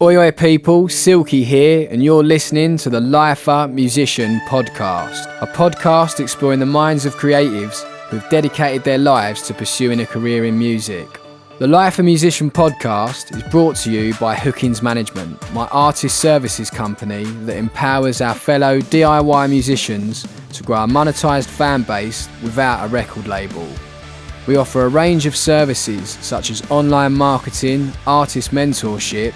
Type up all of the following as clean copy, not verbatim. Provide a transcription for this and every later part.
Oi oi people, Silky here, and you're listening to the Lifer Musician Podcast, a podcast exploring the minds of creatives who've dedicated their lives to pursuing a career in music. The Lifer Musician Podcast is brought to you by Hookins Management, my artist services company that empowers our fellow DIY musicians to grow a monetised fan base without a record label. We offer a range of services such as online marketing, artist mentorship,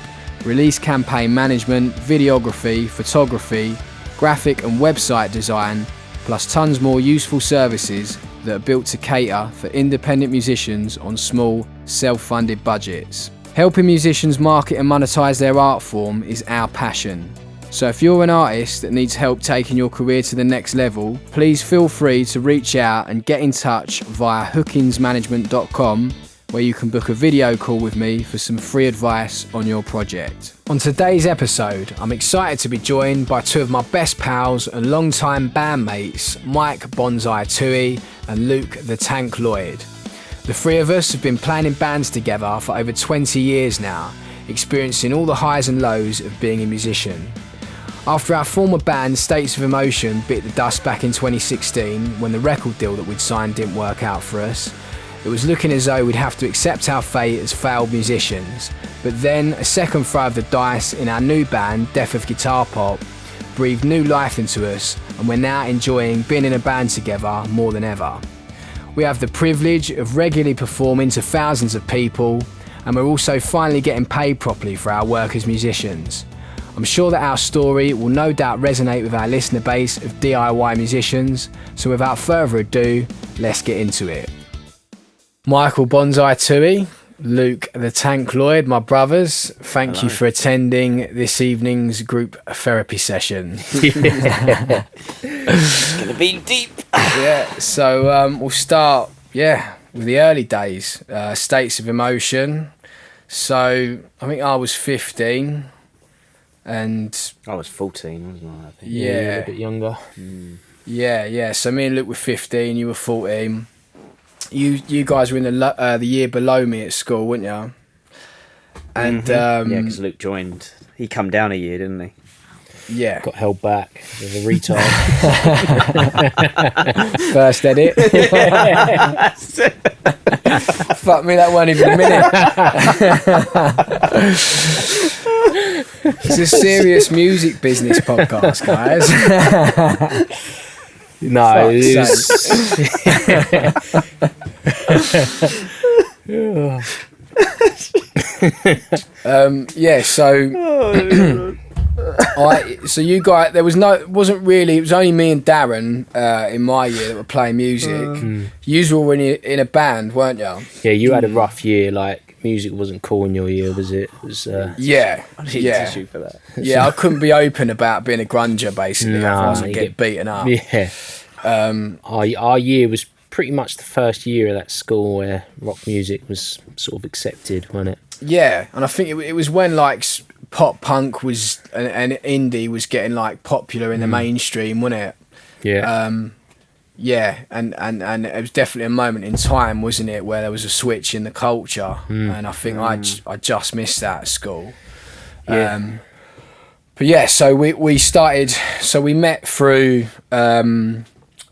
release campaign management, videography, photography, graphic and website design, plus tons more useful services that are built to cater for independent musicians on small, self-funded budgets. Helping musicians market and monetize their art form is our passion. So if you're an artist that needs help taking your career to the next level, please feel free to reach out and get in touch via hookinsmanagement.com, where you can book a video call with me for some free advice on your project. On today's episode, I'm excited to be joined by two of my best pals and long-time bandmates, Mike BONZAI TSUI and Luke the Tank LLOYD. The three of us have been playing in bands together for over 20 years now, experiencing all the highs and lows of being a musician. After our former band States of Emotion bit the dust back in 2016 when the record deal that we'd signed didn't work out for us, it was looking as though we'd have to accept our fate as failed musicians. But then a second throw of the dice in our new band, Death of Guitar Pop, breathed new life into us, and we're now enjoying being in a band together more than ever. We have the privilege of regularly performing to thousands of people, and we're also finally getting paid properly for our work as musicians. I'm sure that our story will no doubt resonate with our listener base of DIY musicians, so without further ado, let's get into it. Michael BONZAI TSUI, Luke the Tank LLOYD, my brothers, thank you for attending this evening's group therapy session. It's going to be deep. Yeah, so we'll start, with the early days, States of Emotion. So I think I was 15 and... I was 14, wasn't I? I think. Yeah. A bit younger. Yeah, so me and Luke were 15, you were 14. You guys were in the year below me at school, weren't you? And yeah, because Luke joined. He come down a year, didn't he? Yeah. Got held back with a retard. First edit. Fuck me, that weren't even a minute. It's a serious music business podcast, guys. No, it is. So you guys, it wasn't really, it was only me and Darren in my year that were playing music. You were in a band, weren't you? Yeah, you had a rough year. Like, music wasn't cool in your year, was it? It was, yeah. Tissue for that. Yeah, I couldn't be open about being a grunger, basically. Otherwise I'd get beaten up. Yeah. Our year was pretty much the first year of that school where rock music was sort of accepted, wasn't it? Yeah, and I think it was when like pop punk was and indie was getting like popular in the mainstream, wasn't it? Yeah. Yeah, and it was definitely a moment in time, wasn't it, where there was a switch in the culture, and I think I just missed that at school. Yeah. But yeah, so we started. So we met through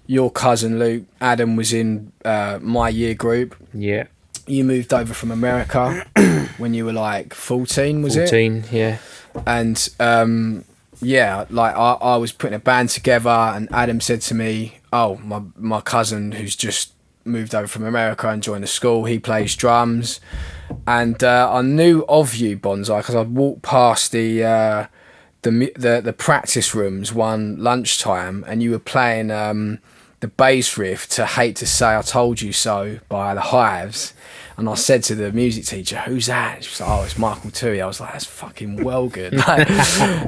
your cousin Luke. Adam was in my year group. Yeah. You moved over from America when you were like 14, was 14, yeah. And like I was putting a band together, and Adam said to me, "Oh, my cousin who's just moved over from America and joined the school, he plays drums." And I knew of you, BONZAI, because I'd walked past the practice rooms one lunchtime, and you were playing the bass riff to "Hate to Say I Told You So" by The Hives. And I said to the music teacher, "Who's that?" She was like, "Oh, it's Michael TSUI." I was like, "That's fucking well good."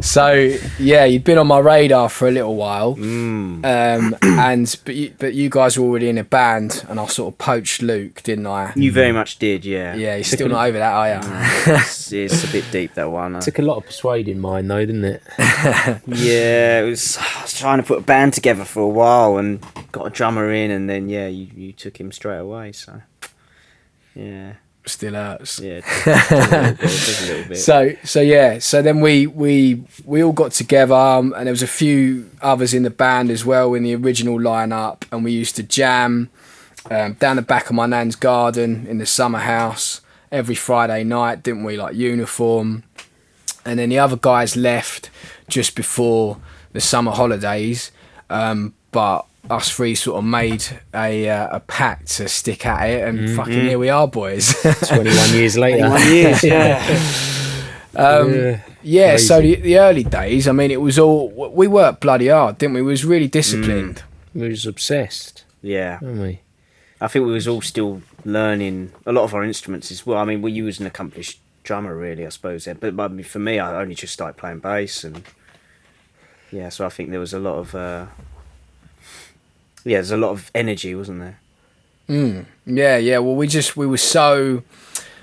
So yeah, you'd been on my radar for a little while, but you guys were already in a band, and I sort of poached Luke, didn't I? You very much did, yeah. Yeah, you're still not over that, are you? It's a bit deep, that one. Took a lot of persuading mine, though, didn't it? Yeah, I was trying to put a band together for a while and got a drummer in, and then you took him straight away. So yeah, still hurts. Yeah, just a little bit. So then we all got together, and there was a few others in the band as well in the original lineup, and we used to jam down the back of my nan's garden in the summer house every Friday night, didn't we? Like uniform. And then the other guys left just before the summer holidays, but us three sort of made a pact to stick at it, and fucking here we are, boys. 21 years later. 21 years, yeah. So the early days, I mean, it was all, we worked bloody hard, didn't we? We was really disciplined. We was obsessed. Yeah. Weren't we? I think we was all still learning a lot of our instruments as well. I mean, you was an accomplished drummer, really, I suppose. But I mean, for me, I only just started playing bass, and yeah, so I think there was a lot of there's a lot of energy, wasn't there? Yeah. Well, we were so.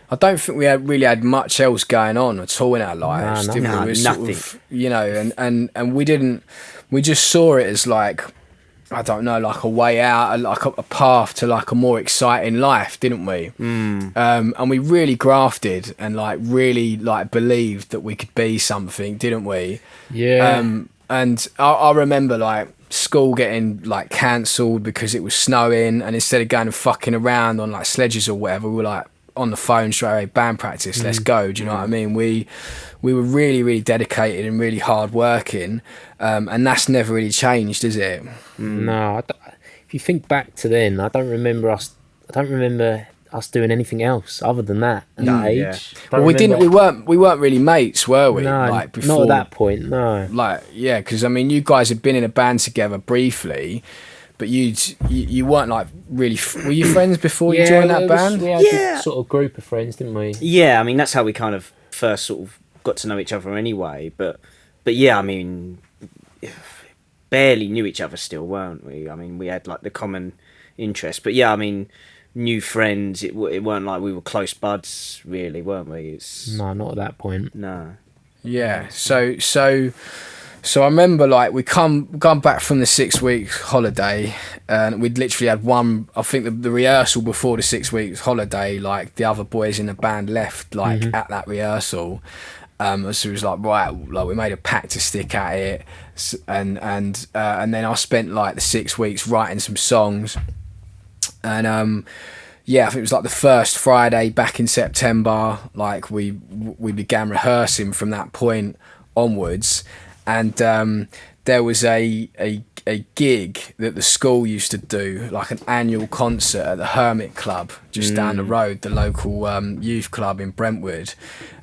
I don't think we really had much else going on at all in our lives. Did we? We were sort nothing. of, you know, and we didn't. We just saw it as like, I don't know, like a way out, like a path to like a more exciting life, didn't we? And we really grafted and like really like believed that we could be something, didn't we? Yeah. And I remember like school getting like cancelled because it was snowing, and instead of going and fucking around on like sledges or whatever, we were like on the phone straight away, band practice, let's go. Do you know what I mean? We were really, really dedicated and really hard working, and that's never really changed, is it? No, if you think back to then, I don't remember us doing anything else other than that at that age. Yeah. Well, we weren't really mates, were we? No, like before, not at that point. No. Like, yeah, because I mean, you guys had been in a band together briefly, but you weren't like really. Were you friends before you joined that band? We had this sort of group of friends, didn't we? Yeah, I mean, that's how we kind of first sort of got to know each other anyway. But yeah, I mean, barely knew each other still, weren't we? I mean, we had like the common interest. But yeah, I mean, new friends. It weren't like we were close buds, really, weren't we? No, not at that point. No. Yeah. So I remember like we gone back from the 6 weeks holiday, and we'd literally had one. I think the rehearsal before the 6 weeks holiday, like the other boys in the band left like at that rehearsal. So it was like, right, like we made a pact to stick at it, and then I spent like the 6 weeks writing some songs, and yeah, I think it was like the first Friday back in September, like we began rehearsing from that point onwards. And there was a gig that the school used to do, like an annual concert at the Hermit Club just down the road, the local youth club in Brentwood,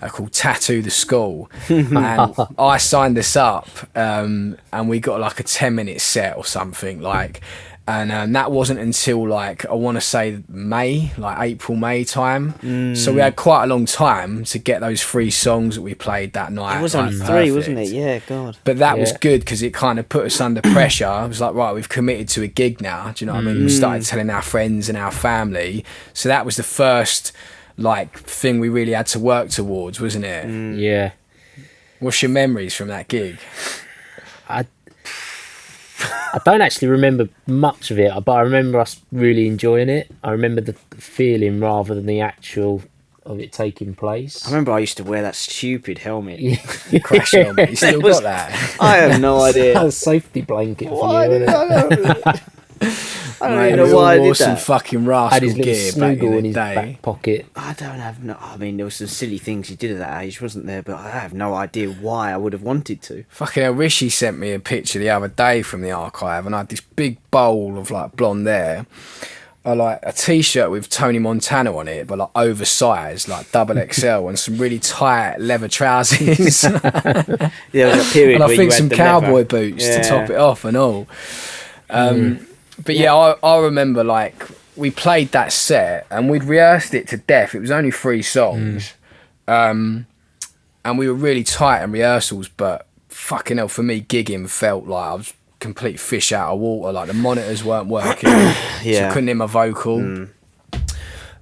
called Tattoo the School. And I signed this up, and we got like a 10-minute set or something, like. And that wasn't until like, I want to say May, like April, May time. So we had quite a long time to get those 3 songs that we played that night. It was like, only 3, perfect. wasn't it? Yeah, God. But that was good because it kind of put us under pressure. It was like, right, we've committed to a gig now. Do you know what I mean? We started telling our friends and our family. So that was the first like thing we really had to work towards, wasn't it? Yeah. What's your memories from that gig? I don't actually remember much of it, but I remember us really enjoying it. I remember the feeling rather than the actual of it taking place. I remember I used to wear that stupid helmet. The crash helmet. You still got that? I have no idea. A safety blanket for Why you, did wasn't it? I don't Mate, even know we why I all wore did some that. fucking Had rascal his little gear back snoogle in in the his day. back pocket. I don't have no. I mean, there were some silly things you did at that age, wasn't there? But I have no idea why I would have wanted to. Fucking hell, Rishi sent me a picture the other day from the archive, and I had this big bowl of like blonde hair. I like a t-shirt with Tony Montana on it, but like oversized, like double XL, and some really tight leather trousers. There was a period And I where think you had some the cowboy leather. boots to top it off and all. But yeah, I remember like we played that set and we'd rehearsed it to death. It was only 3 songs, and we were really tight in rehearsals. But fucking hell, for me, gigging felt like I was complete fish out of water. Like the monitors weren't working, so I couldn't hear my vocal.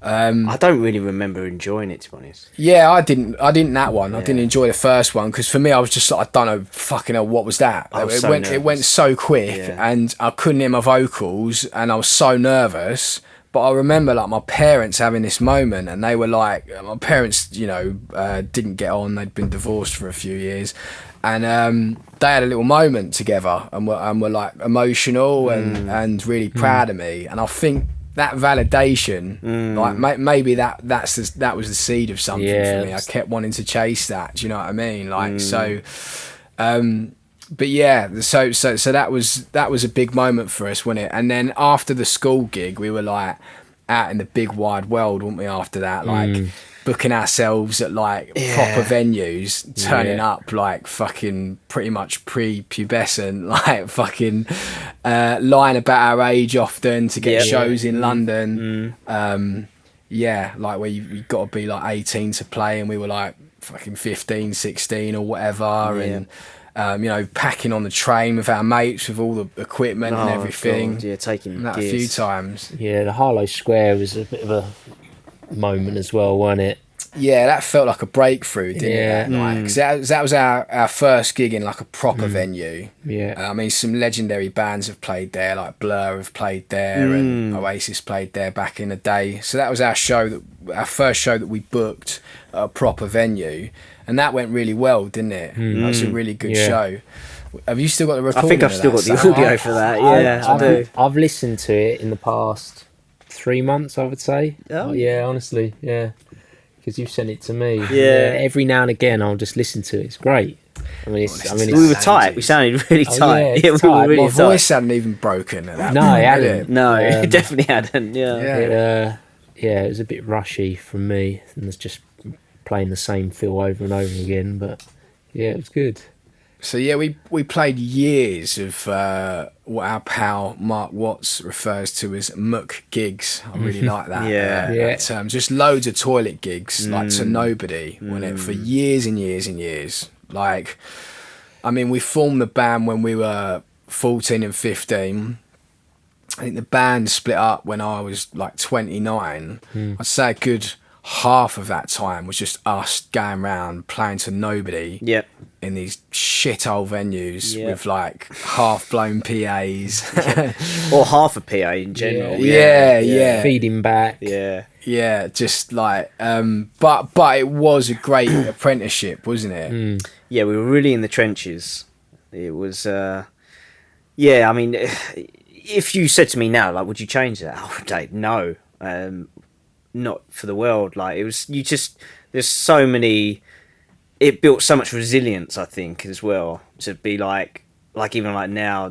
I don't really remember enjoying it, to be honest. Yeah, I didn't that one. I didn't enjoy the first one because for me, I was just like, I don't know, fucking hell, what was that? It went so quick, and I couldn't hear my vocals, and I was so nervous. But I remember like my parents having this moment, and they were like, my parents, you know, didn't get on. They'd been divorced for a few years, and they had a little moment together, and were like emotional and really proud of me. And I think that validation, like maybe that was the seed of something for me. I kept wanting to chase that. Do you know what I mean? Like so. But yeah, so that was a big moment for us, wasn't it? And then after the school gig, we were like out in the big wide world, weren't we? After that, like booking ourselves at like proper venues, turning up like fucking pretty much pre-pubescent, like fucking lying about our age often to get shows in London. Yeah, like where you got to be like 18 to play, and we were like fucking 15, 16 or whatever, and you know, packing on the train with our mates with all the equipment and everything. God, yeah, taking that a few times. Yeah, the Harlow Square was a bit of a moment as well, wasn't it? Yeah, that felt like a breakthrough, didn't it? That night? 'Cause that was our first gig in like a proper venue. Yeah, I mean, some legendary bands have played there, like Blur have played there, and Oasis played there back in the day. So that was our first show that we booked at a proper venue, and that went really well, didn't it? That was a really good show. Have you still got the recording? I think I've still got the audio for that. Yeah, I do. I've listened to it in the past 3 months, I would say. Oh, yeah, honestly, yeah. Because you've sent it to me. Yeah. Every now and again, I'll just listen to it. It's great. I mean, we were tight. We sounded really tight. Yeah, we were really My tight. voice hadn't even broken at that No, point, it hadn't. No, it definitely hadn't. It was a bit rushy from me, and it's just playing the same feel over and over again. But yeah, it was good. So yeah, we played years of what our pal Mark Watts refers to as muck gigs. I really like that. That term. Just loads of toilet gigs, like to nobody, wasn't it? For years and years and years. Like, I mean, we formed the band when we were 14 and 15. I think the band split up when I was like 29. I'd say a good half of that time was just us going around playing to nobody in these shithole venues with like half blown PAs or half a PA in general. Feeding back. Just like but it was a great apprenticeship, wasn't it? Yeah, we were really in the trenches. It was I mean, if you said to me now, like, would you change that? I would say no. Not for the world. Like, it was, there's so many, it built so much resilience, I think, as well, to be like even like now,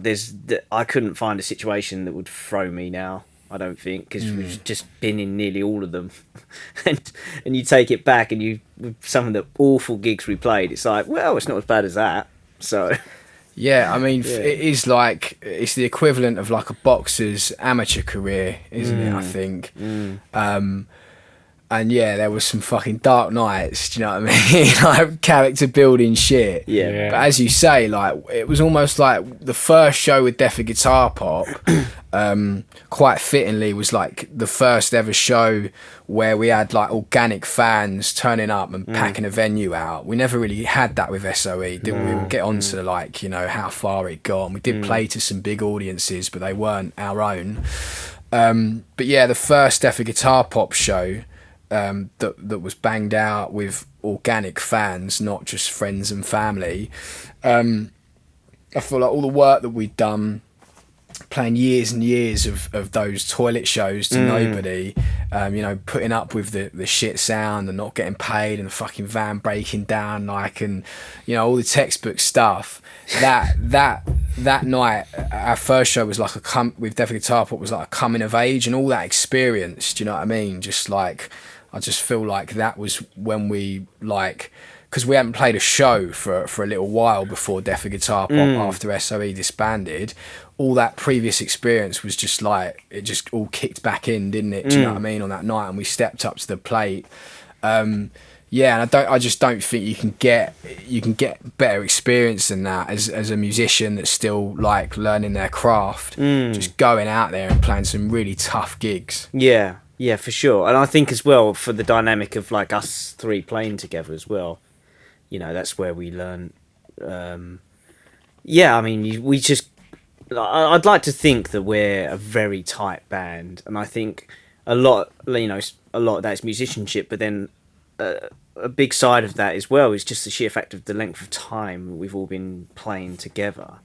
I couldn't find a situation that would throw me now, I don't think, because we've just been in nearly all of them. and you take it back, and with some of the awful gigs we played, it's like, well, it's not as bad as that. So yeah, I mean, it is like, it's the equivalent of like a boxer's amateur career, isn't it, I think? And yeah, there was some fucking dark nights, do you know what I mean? Like character building shit. But as you say, like, it was almost like the first show with Deaf Guitar Pop, quite fittingly, was like the first ever show where we had like organic fans turning up and packing a venue out. We never really had that with SOE, did we? We'll get on to like, you know, how far it got. And we did play to some big audiences, but they weren't our own. But yeah, the first Deaf Guitar Pop show, that was banged out with organic fans, not just friends and family. I feel like all the work that we'd done, playing years and years of those toilet shows to nobody, you know, putting up with the shit sound and not getting paid and the fucking van breaking down, like, and you know, all the textbook stuff. That night, our first show was like with Deaf Guitar Pop, was like a coming of age, and all that experience, do you know what I mean? Just like, I just feel like that was when we, like, because we hadn't played a show for a little while before Deaf Guitar Pop, after SOE disbanded. All that previous experience was just like, it just all kicked back in, didn't it? Do you know what I mean? On that night, and we stepped up to the plate. And I just don't think you can get better experience than that as a musician that's still like learning their craft, just going out there and playing some really tough gigs. Yeah, for sure. And I think as well, for the dynamic of like us three playing together as well, you know, that's where we learn. I mean, I'd like to think that we're a very tight band, and I think a lot of that's musicianship, but then a big side of that as well is just the sheer fact of the length of time we've all been playing together,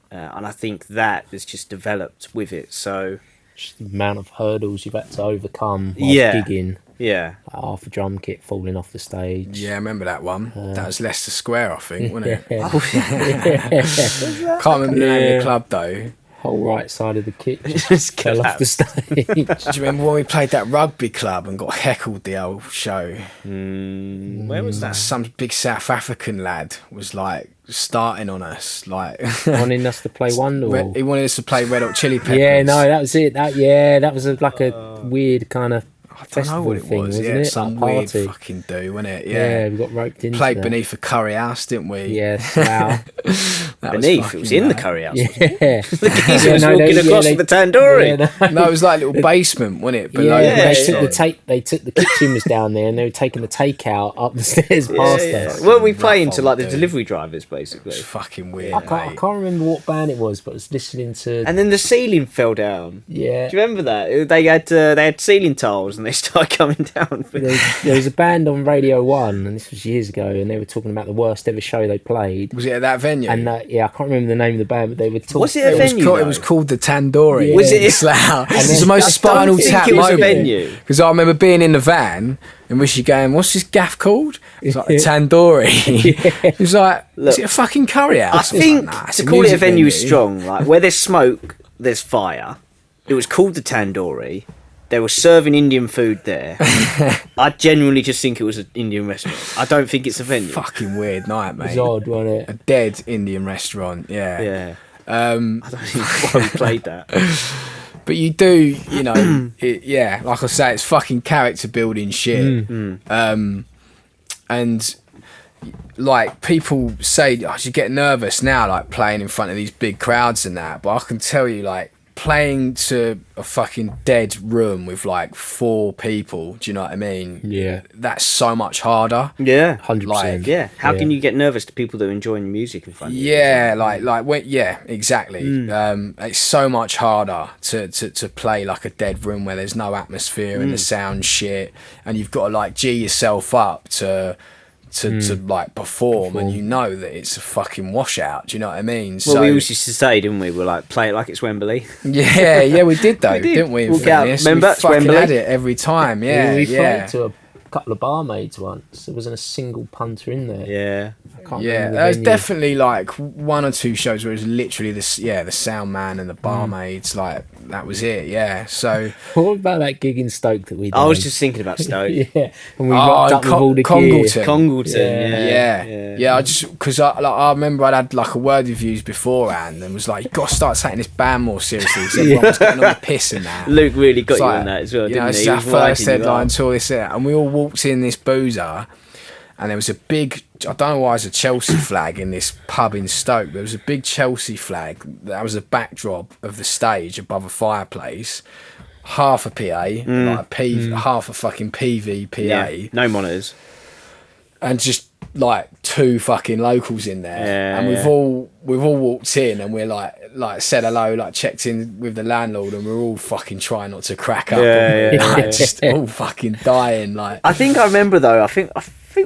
and I think that has just developed with it. So just the amount of hurdles you've had to overcome whilst gigging. Yeah. Like half a drum kit falling off the stage. Yeah, I remember that one. That was Leicester Square, I think, wasn't it? Yeah. Can't remember the name of the club though. Whole right side of the kit just fell off the stage. Do you remember when we played that rugby club and got heckled the whole show? Where was that? Some big South African lad was like starting on us, like wanting us to play Wonderwall. He wanted us to play Red Hot Chili Peppers. Yeah, no, that was it. That was like a weird kind of festival thing, wasn't it? Some like weird party. fucking do, wasn't it? Yeah, we got roped into Played that. beneath a curry house, didn't we? Yeah, wow. Beneath, it was in the curry house. Yeah. The geezer was walking across the tandoori. Yeah, No, it was like a little basement, wasn't it? Below the they took the kitchen was down there, and they were taking the takeout up the stairs past us. Weren't we playing to like the delivery drivers basically? It's fucking weird. I can't remember what band it was, but I was listening to. And then the ceiling fell down. Yeah. Do you remember that? They had ceiling tiles and they started coming down. There was a band on Radio 1, and this was years ago, and they were talking about the worst ever show they played. Was it at that venue? And I can't remember the name of the band, but they were talking. Was it a venue? It was called the Tandoori. Yeah. Was it? It's the most Spinal Tap it was a moment. venue. Because I remember being in the van and Rishi going, "What's this gaff called?" It's like the Tandoori. He was like, "Is it a fucking curry house?" I think like, nah, it's to call it a music venue is strong. Like where there's smoke, there's fire. It was called the Tandoori. They were serving Indian food there. I genuinely just think it was an Indian restaurant. I don't think it's a venue. Fucking weird night, mate. It was odd, wasn't it? A dead Indian restaurant. Yeah. Yeah. I don't even know why we played that. But you do, like I say, it's fucking character building shit. And like people say, I should get nervous now, like playing in front of these big crowds and that. But I can tell you, like playing to a fucking dead room with like 4 people. Do you know what I mean? Yeah. That's so much harder. Yeah. 100%. Like, Yeah. How can you get nervous to people that are enjoying music in front of you? Yeah, exactly. It's so much harder to play like a dead room where there's no atmosphere and the sound shit, and you've got to like G yourself up to like perform, and you know that it's a fucking washout. Do you know what I mean? Well, we always used to say, didn't we? We're like, play it like it's Wembley. Yeah, we did though, didn't we? Walk out, remember, we it's fucking Wembley. had it every time. Yeah, we yeah. played to a couple of barmaids once. There wasn't a single punter in there. Yeah. I can't Yeah, remember the there's venue. definitely like 1 or 2 shows where it was literally the sound man and the barmaids, like that was it. Yeah, so What about that gig in Stoke that we did? I was just thinking about Stoke. yeah, and we rocked up with all the gear. Congleton. Congleton, Yeah. I just because I remember I'd had like a word with yous beforehand and was like, you got to start taking this band more seriously. Because everyone was getting on the piss and that. Luke really got It's you like, on that as well, you didn't know, he? it's He our was first winding you headline up. tour, this there, and we all walked in this boozer, and there was a big, I don't know why there's a Chelsea flag in this pub in Stoke. There was a big Chelsea flag that was the backdrop of the stage above a fireplace. Half a PA, like half a fucking PV PA. Yeah, no monitors. And just like 2 fucking locals in there, Yeah, and yeah. we've all walked in, and we're like said hello, like checked in with the landlord, and we're all fucking trying not to crack up, and we're like, just all fucking dying. Like I think I remember though. I think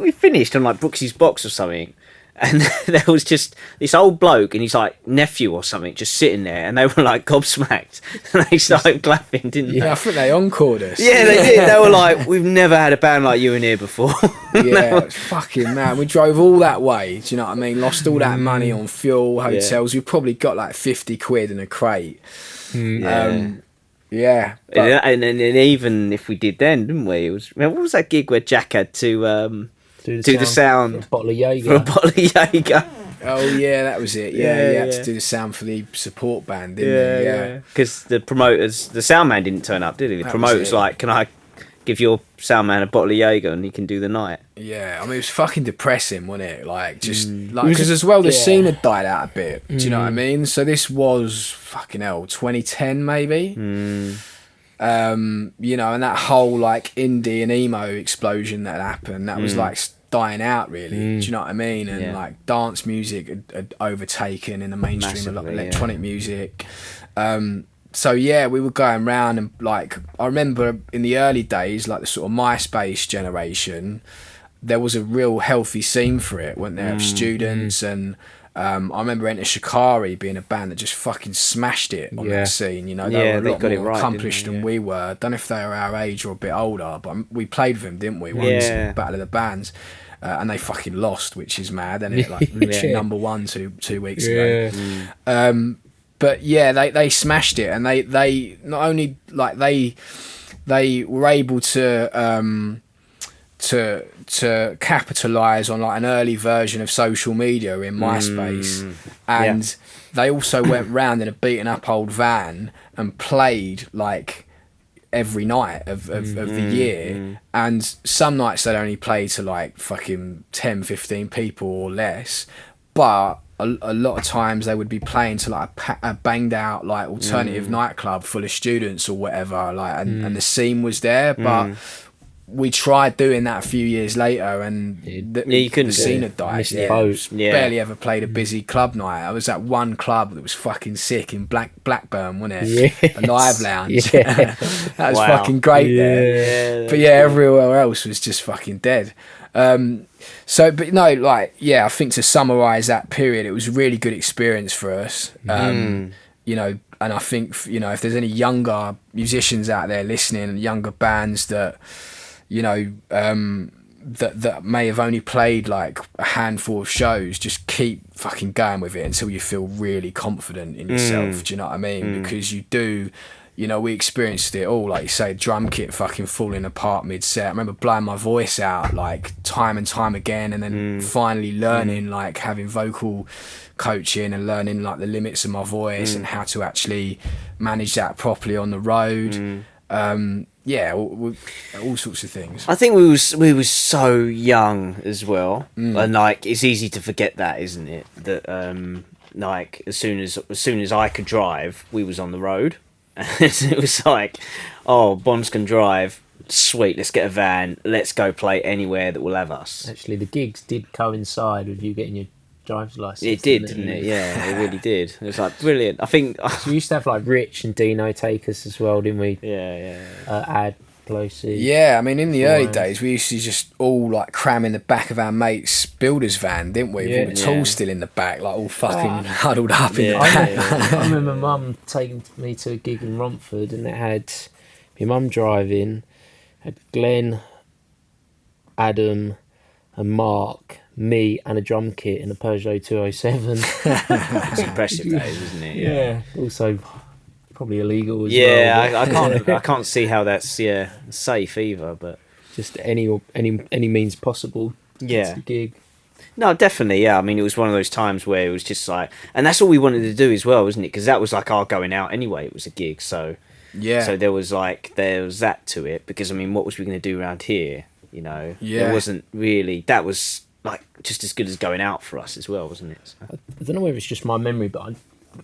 we finished on like Brooksy's box or something, and there was just this old bloke and his like nephew or something just sitting there, and they were like gobsmacked, and they started clapping, didn't they? yeah, I think they encored us. Yeah, they did. They were like, "We've never had a band like you in here before." Yeah, it's fucking man. We drove all that way. Do you know what I mean? Lost all that money on fuel, hotels. We probably got like 50 quid in a crate. Yeah. But and even if we did then, didn't we? It was. What was that gig where Jack had to do the sound for a bottle of Jaeger. for a bottle of Jaeger? oh yeah, that was it. Yeah, he had to do the sound for the support band, didn't he? Yeah. Because the promoters, the sound man didn't turn up, did he? The That was promoters it. like, can I give your sound man a bottle of Jaeger and he can do the night? Yeah, I mean, it was fucking depressing, wasn't it? Like, just like because as well, the scene had died out a bit. Do you know what I mean? So this was fucking hell, 2010 maybe. You know, and that whole like indie and emo explosion that happened, that was like dying out really. Do you know what I mean? And like dance music had overtaken in the mainstream, a lot of Massively, electronic music. so yeah, we were going round and like I remember in the early days, like the sort of MySpace generation, there was a real healthy scene for it, weren't there? Of students and I remember Enter Shikari being a band that just fucking smashed it on that scene. You know, they were a lot more accomplished than we were. I don't know if they were our age or a bit older, but we played with them, didn't we? Once in Battle of the Bands. And they fucking lost, which is mad, isn't it? Like literally number one two weeks ago. But yeah, they smashed it, and they not only like they were able to capitalize on like an early version of social media in MySpace, and they also went round in a beaten up old van and played like every night of the year, and some nights they'd only play to like fucking 10-15 people or less, but a lot of times they would be playing to like a banged out like alternative nightclub full of students or whatever, like and the scene was there, but we tried doing that a few years later, and the scene had died. Barely ever played a busy club night. I was at one club that was fucking sick in Blackburn, wasn't it? A live lounge. That was fucking great there. But yeah, everywhere else was just fucking dead. So, but no, like, yeah, I think to summarise that period, it was a really good experience for us. You know, and I think, you know, if there's any younger musicians out there listening, younger bands that, you know, that may have only played like a handful of shows, just keep fucking going with it until you feel really confident in yourself. Do you know what I mean? Because you do, you know, we experienced it all, like you say, drum kit fucking falling apart mid-set. I remember blowing my voice out like time and time again, and then finally learning, like having vocal coaching and learning like the limits of my voice and how to actually manage that properly on the road. Yeah, all sorts of things. I think we was so young as well, and like it's easy to forget that, isn't it? That like as soon as I could drive, we was on the road, and it was like, oh, Bonds can drive, sweet, let's get a van, let's go play anywhere that will have us. Actually, the gigs did coincide with you getting your driver's license. It did, didn't it? Yeah, it really did. It was like brilliant. I think we used to have like Rich and Dino take us as well, didn't we? Yeah. Ad Pelosi. Yeah, I mean, in the early days, we used to just all like cram in the back of our mate's builder's van, didn't we? With all the tools still in the back, like all fucking huddled up in the back. I remember Mum taking me to a gig in Romford, and it had my mum driving, had Glenn, Adam, and Mark, me, and a drum kit in a Peugeot 207. It's impressive, that is, isn't it? Yeah. Also, probably illegal as well. Yeah, I can't see how that's safe either. But just any means possible. Yeah. To gig. No, definitely. Yeah, I mean, it was one of those times where it was just like, and that's all we wanted to do as well, wasn't it? Because that was like our going out anyway. It was a gig, so So there was that to it. Because I mean, what was we going to do around here? You know, it wasn't really. That was like just as good as going out for us as well, wasn't it? So. I don't know whether it's just my memory, but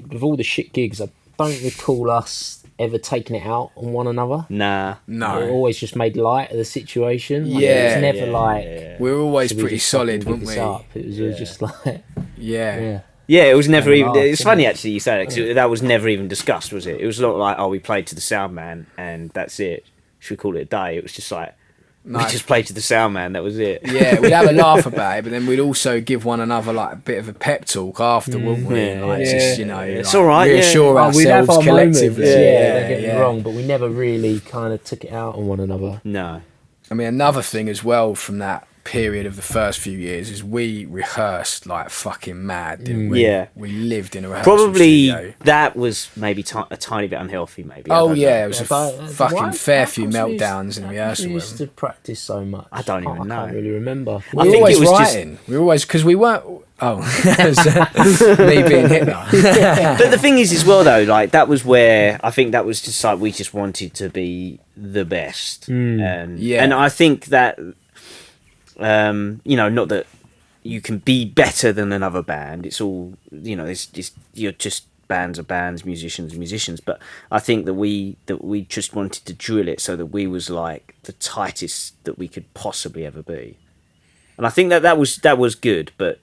with all the shit gigs, I don't recall us ever taking it out on one another. No. We always just made light of the situation. Like, it was never like we were always pretty solid, weren't we? It was just like Yeah, it was never even. It's funny actually you say that, because that was never even discussed, was it? It was not like, oh, we played to the sound man and that's it. Should we call it a day? It was just like, we just played to the sound man, that was it. Yeah, we'd have a laugh about it, but then we'd also give one another like a bit of a pep talk after, wouldn't we? Just, you know, it's all right. Reassure ourselves we'd have our collectively. Moments. Don't get me wrong, but we never really kind of took it out on one another. No. I mean, another thing as well from that period of the first few years is we rehearsed like fucking mad, didn't we? Yeah. We lived in a rehearsal studio. That was maybe a tiny bit unhealthy, maybe. Oh yeah, it was a fucking fair few meltdowns in rehearsal. We used to practice so much. I don't even know. I can't really remember. We were always writing. We were always, because we weren't. Oh, me being Hitler. But the thing is, as well, though, like that was where I think that was just like we just wanted to be the best, and I think that. You know, not that you can be better than another band. It's all, you know, you're just bands are bands, musicians are musicians. But I think that we just wanted to drill it so that we was like the tightest that we could possibly ever be. And I think that was good. But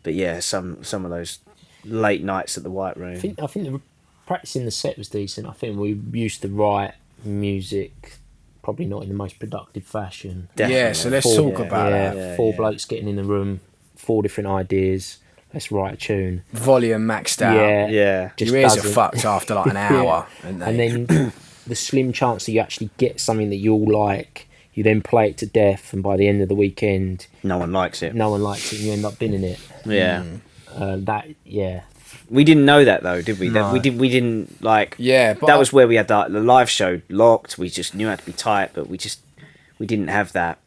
yeah, some of those late nights at the White Room. I think practicing the set was decent. I think we used to write music, probably not in the most productive fashion. Definitely. Yeah, so let's talk about that. Four blokes getting in the room, 4 different ideas. Let's write a tune. Volume maxed out. Yeah. Just Your ears are doesn't. fucked after like an hour. And then the slim chance that you actually get something that you all like, you then play it to death, and by the end of the weekend, No one likes it. and you end up binning it. Yeah. Yeah. We didn't know that though, did we? No. We didn't like. Yeah, but that was where we had the live show locked. We just knew how to be tight, but we didn't have that.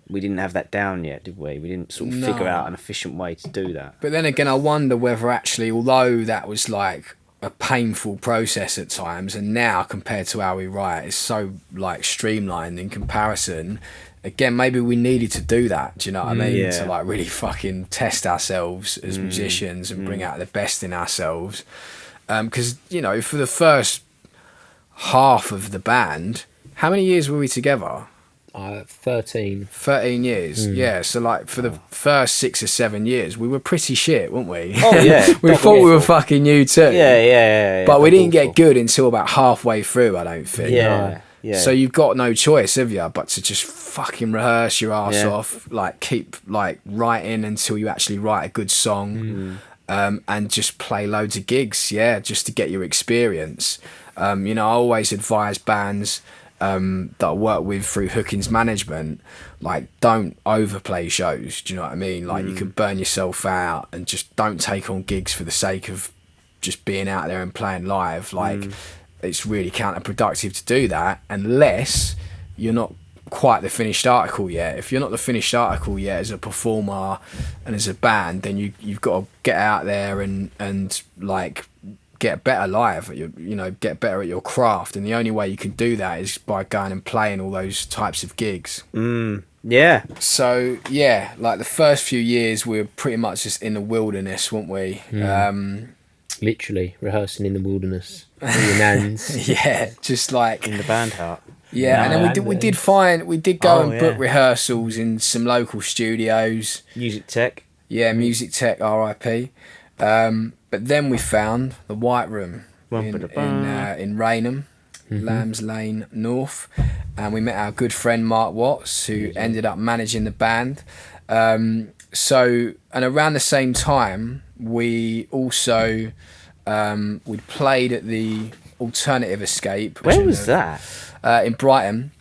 We didn't have that down yet, did we? We didn't sort of figure out an efficient way to do that. But then again, I wonder whether actually, although that was like a painful process at times, and now compared to how we write, it's so like streamlined in comparison. Again, maybe we needed to do that. Do you know what I mean? Yeah. To like really fucking test ourselves as musicians and bring out the best in ourselves. Because you know, for the first half of the band, how many years were we together? 13. 13 years, yeah. So like for the first 6 or 7 years, we were pretty shit, weren't we? Oh yeah, we thought we were fucking new too. Yeah. But we didn't get good until about halfway through, I don't think. Yeah. So you've got no choice, have you, but to just fucking rehearse your ass off, like keep like writing until you actually write a good song, and just play loads of gigs, just to get your experience. You know, I always advise bands that I work with through Hookings Management, like don't overplay shows. Do you know what I mean? Like you can burn yourself out, and just don't take on gigs for the sake of just being out there and playing live. Like it's really counterproductive to do that unless you're not quite the finished article yet. If you're not the finished article yet as a performer and as a band, then you've got to get out there and like get better live at your, you know, get better at your craft, and the only way you can do that is by going and playing all those types of gigs. Yeah. So yeah, like the first few years we were pretty much just in the wilderness, weren't we? Literally rehearsing in the wilderness. With your nans. Yeah, just like In the band hut. yeah. And then we did go Oh, and yeah. book rehearsals in some local studios. Music Tech. Yeah, Music Tech, RIP. But then we found the White Room in Raynham, Lambs Lane North, and we met our good friend Mark Watts, who ended up managing the band. So, and around the same time, we also we played at the Alternative Escape. Where was that? In Brighton.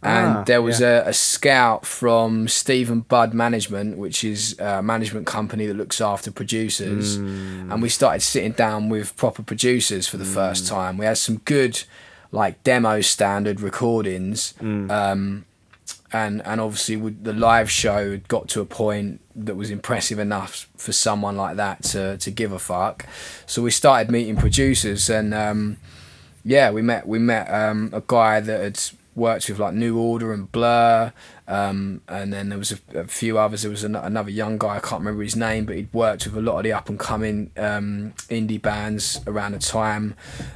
And there was a scout from Stephen Budd Management, which is a management company that looks after producers. And we started sitting down with proper producers for the first time. We had some good, like, demo standard recordings. And obviously the live show had got to a point that was impressive enough for someone like that to give a fuck. So we started meeting producers, and we met a guy that had worked with like New Order and Blur, and then there was a few others. There was another young guy, I can't remember his name, but he'd worked with a lot of the up and coming indie bands around the time.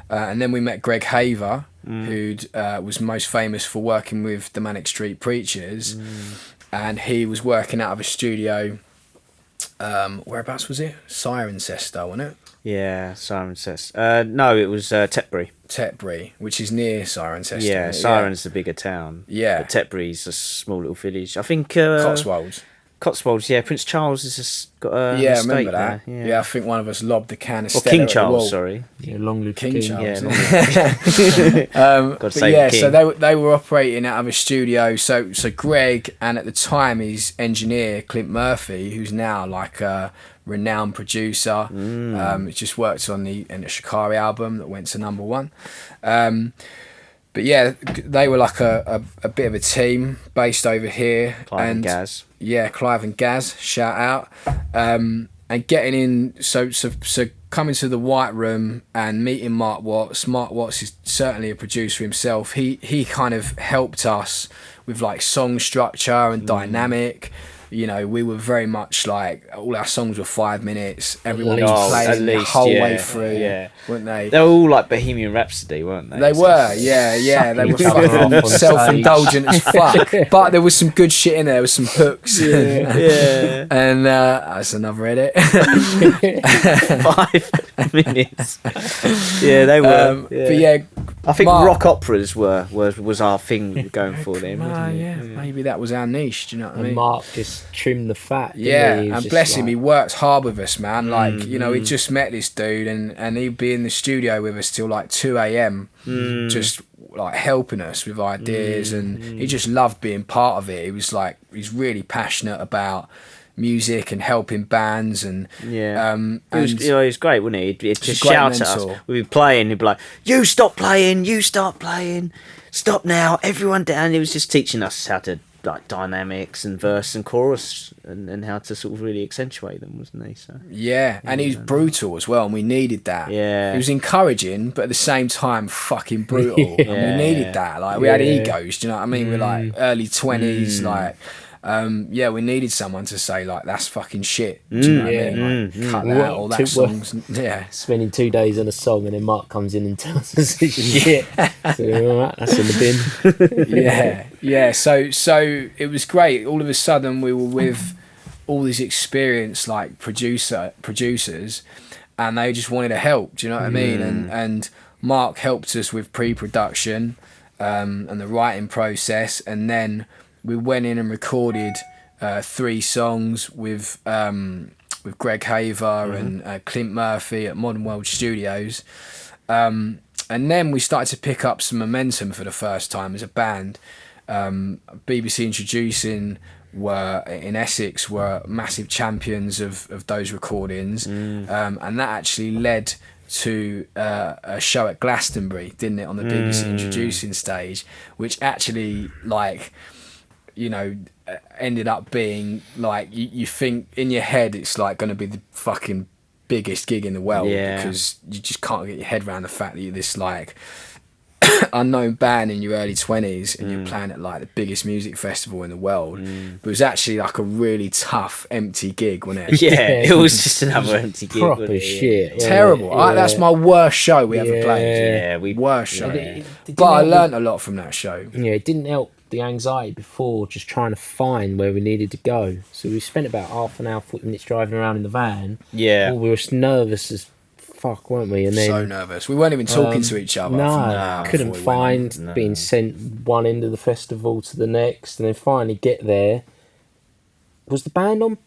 And then we met Greg Haver, who was most famous for working with the Manic Street Preachers, and he was working out of a studio. Whereabouts was it? Cirencester, wasn't it? Yeah, Cirencester. No, it was Tetbury, which is near Cirencester. Yeah, Ciren's the bigger town. Yeah. But Tetbury's a small little village. I think Cotswolds. Cotswolds, yeah. Prince Charles has just got a Yeah, I estate remember that. there. Yeah, I think one of us lobbed a can of Or Stella King at the wall. Charles, sorry. Yeah, long live King King. Charles. Yeah, God But save yeah, the king. so they were operating out of a studio. So Greg, and at the time his engineer Clint Murphy, who's now like a renowned producer, just worked on the Shikari album that went to #1. But yeah, they were like a bit of a team based over here. Clive and Gaz. Yeah, Clive and Gaz, shout out. And getting in, so coming to the White Room and meeting Mark Watts. Mark Watts is certainly a producer himself. He kind of helped us with like song structure and dynamic. you know, we were very much like, all our songs were 5 minutes. Everyone least. was playing the whole way yeah, through, yeah. weren't they? They were all like Bohemian Rhapsody, weren't they? They were, yeah. They were each other off fucking on self-indulgent as fuck. But there was some good shit in there. There was some hooks. Yeah. And that's another edit. 5 minutes. Yeah, they were. But yeah, I think Mark- rock operas was our thing going for them. Wasn't it? yeah, maybe that was our niche. Do you know what I And mean? Mark just trimmed the fat. Didn't Yeah, he? He was and just bless him, like- he worked hard with us, man. Like, you know, he just met this dude, and he'd be in the studio with us till like 2 a.m. just like helping us with ideas, and he just loved being part of it. He was like, he's really passionate about music and helping bands, and It was, and you know, he was great, wasn't he? He'd a just great shout at us. mentor. We'd be playing, he'd be like, "You stop playing, you start playing, stop now, everyone down." He was just teaching us how to like dynamics and verse and chorus, and how to sort of really accentuate them, wasn't he? So yeah, and he was brutal as well, and we needed that. Yeah. He was encouraging, but at the same time, fucking brutal. And we needed that. Like, we had egos, do you know what I mean? We're like early 20s, like, we needed someone to say, like, that's fucking shit. Do you know what I mean? Like, cut that, all that Two- songs. Yeah. spending 2 days on a song, and then Mark comes in and tells us it's shit. So, all right, that's in the bin. Yeah. So it was great. All of a sudden, we were with all these experienced like producers, and they just wanted to help. Do you know what I mean? And Mark helped us with pre-production and the writing process, and then we went in and recorded 3 songs with Greg Haver and Clint Murphy at Modern World Studios. And then we started to pick up some momentum for the first time as a band. BBC Introducing were in Essex were massive champions of those recordings, and that actually led to a show at Glastonbury, didn't it, on the BBC Introducing stage, which actually, like, you know, ended up being like, you think in your head it's like going to be the fucking biggest gig in the world, because you just can't get your head around the fact that you're this like unknown band in your early 20s and you're playing at like the biggest music festival in the world. But it was actually like a really tough empty gig, wasn't it? yeah, it was just another empty gig. Proper wasn't it? shit. Terrible. That's my worst show we ever played. Yeah, Worst show. It But I didn't learnt a lot from that show. Yeah, it didn't help the anxiety before, just trying to find where we needed to go. So we spent about half an hour, 40 minutes driving around in the van. Yeah. Oh, we were nervous as fuck, weren't we? And then So nervous. We weren't even talking to each other. no, couldn't before we went find, being sent one end of the festival to the next, and then finally get there. Was the band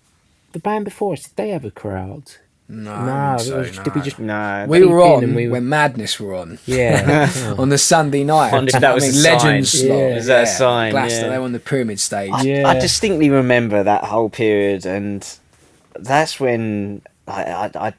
before us? Did they have a crowd? No, I don't think so, it was- did we just? No, we were peep in on and we- when Madness were on. Yeah, On the Sunday night. Wonder if that was a Legends sign. slot. Yeah. Was that a sign? Glastonbury, Yeah. they were on the Pyramid stage. Yeah. I distinctly remember that whole period, and that's when I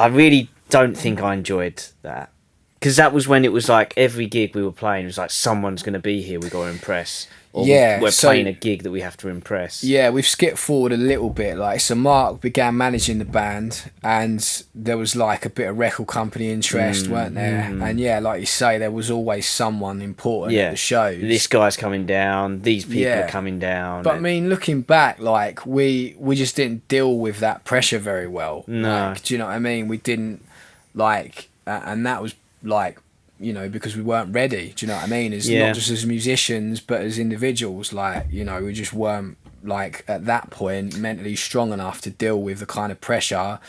really don't think I enjoyed that, because that was when it was like every gig we were playing, it was like someone's going to be here, we got to impress. Or Yeah, we're so- playing a gig that we have to impress. Yeah, we've skipped forward a little bit. Like, so Mark began managing the band, and there was like a bit of record company interest, weren't there? And yeah, like you say, there was always someone important at the shows. This guy's coming down. These people Yeah. are coming down. But I mean, looking back, like we just didn't deal with that pressure very well. No. Like, do you know what I mean? We didn't like, and that was like, you know, because we weren't ready. Do you know what I mean? As Yeah. not just as musicians, but as individuals. Like, you know, we just weren't like at that point mentally strong enough to deal with the kind of pressure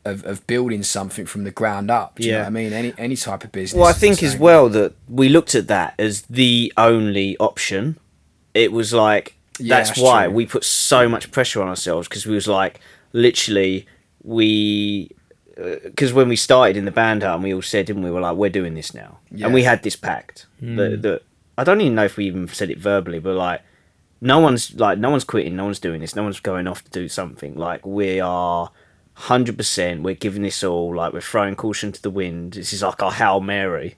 of building something from the ground up. Do you know what I mean? Any type of business. Well, I is the think as same. well that we looked at that as the only option. It was like, Yeah, that's that's why true. we put so much pressure on ourselves, because we was like, literally, because when we started in the band, and we all said, didn't we, were like, we're doing this now. Yeah. And we had this pact that I don't even know if we even said it verbally, but like, no one's quitting, no one's doing this, no one's going off to do something. Like, we are 100%, we're giving this all, like, we're throwing caution to the wind. This is like our Hail Mary,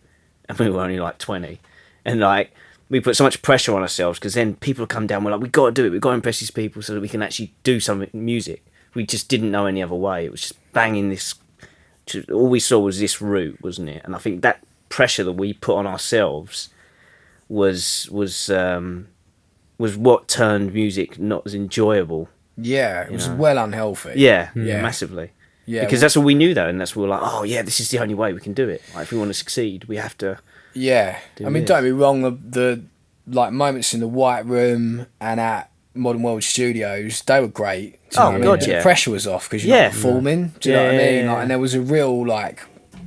and we were only like 20. And like, we put so much pressure on ourselves, because then people come down, we're like, we've got to do it, we've got to impress these people so that we can actually do something music. We just didn't know any other way. It was just banging this, all we saw was this route, wasn't it? And I think that pressure that we put on ourselves was was what turned music not as enjoyable. Yeah, it was well unhealthy. Yeah, massively. Yeah, because that's all we knew though, and that's what we were like, oh yeah, this is the only way we can do it. Like, if we want to succeed, we have to. Yeah, I mean, don't be wrong. The like moments in the White Room and at Modern World Studios, they were great. Do you know what I mean? The pressure was off because you're not performing. Do you know what I mean? Like, and there was a real like,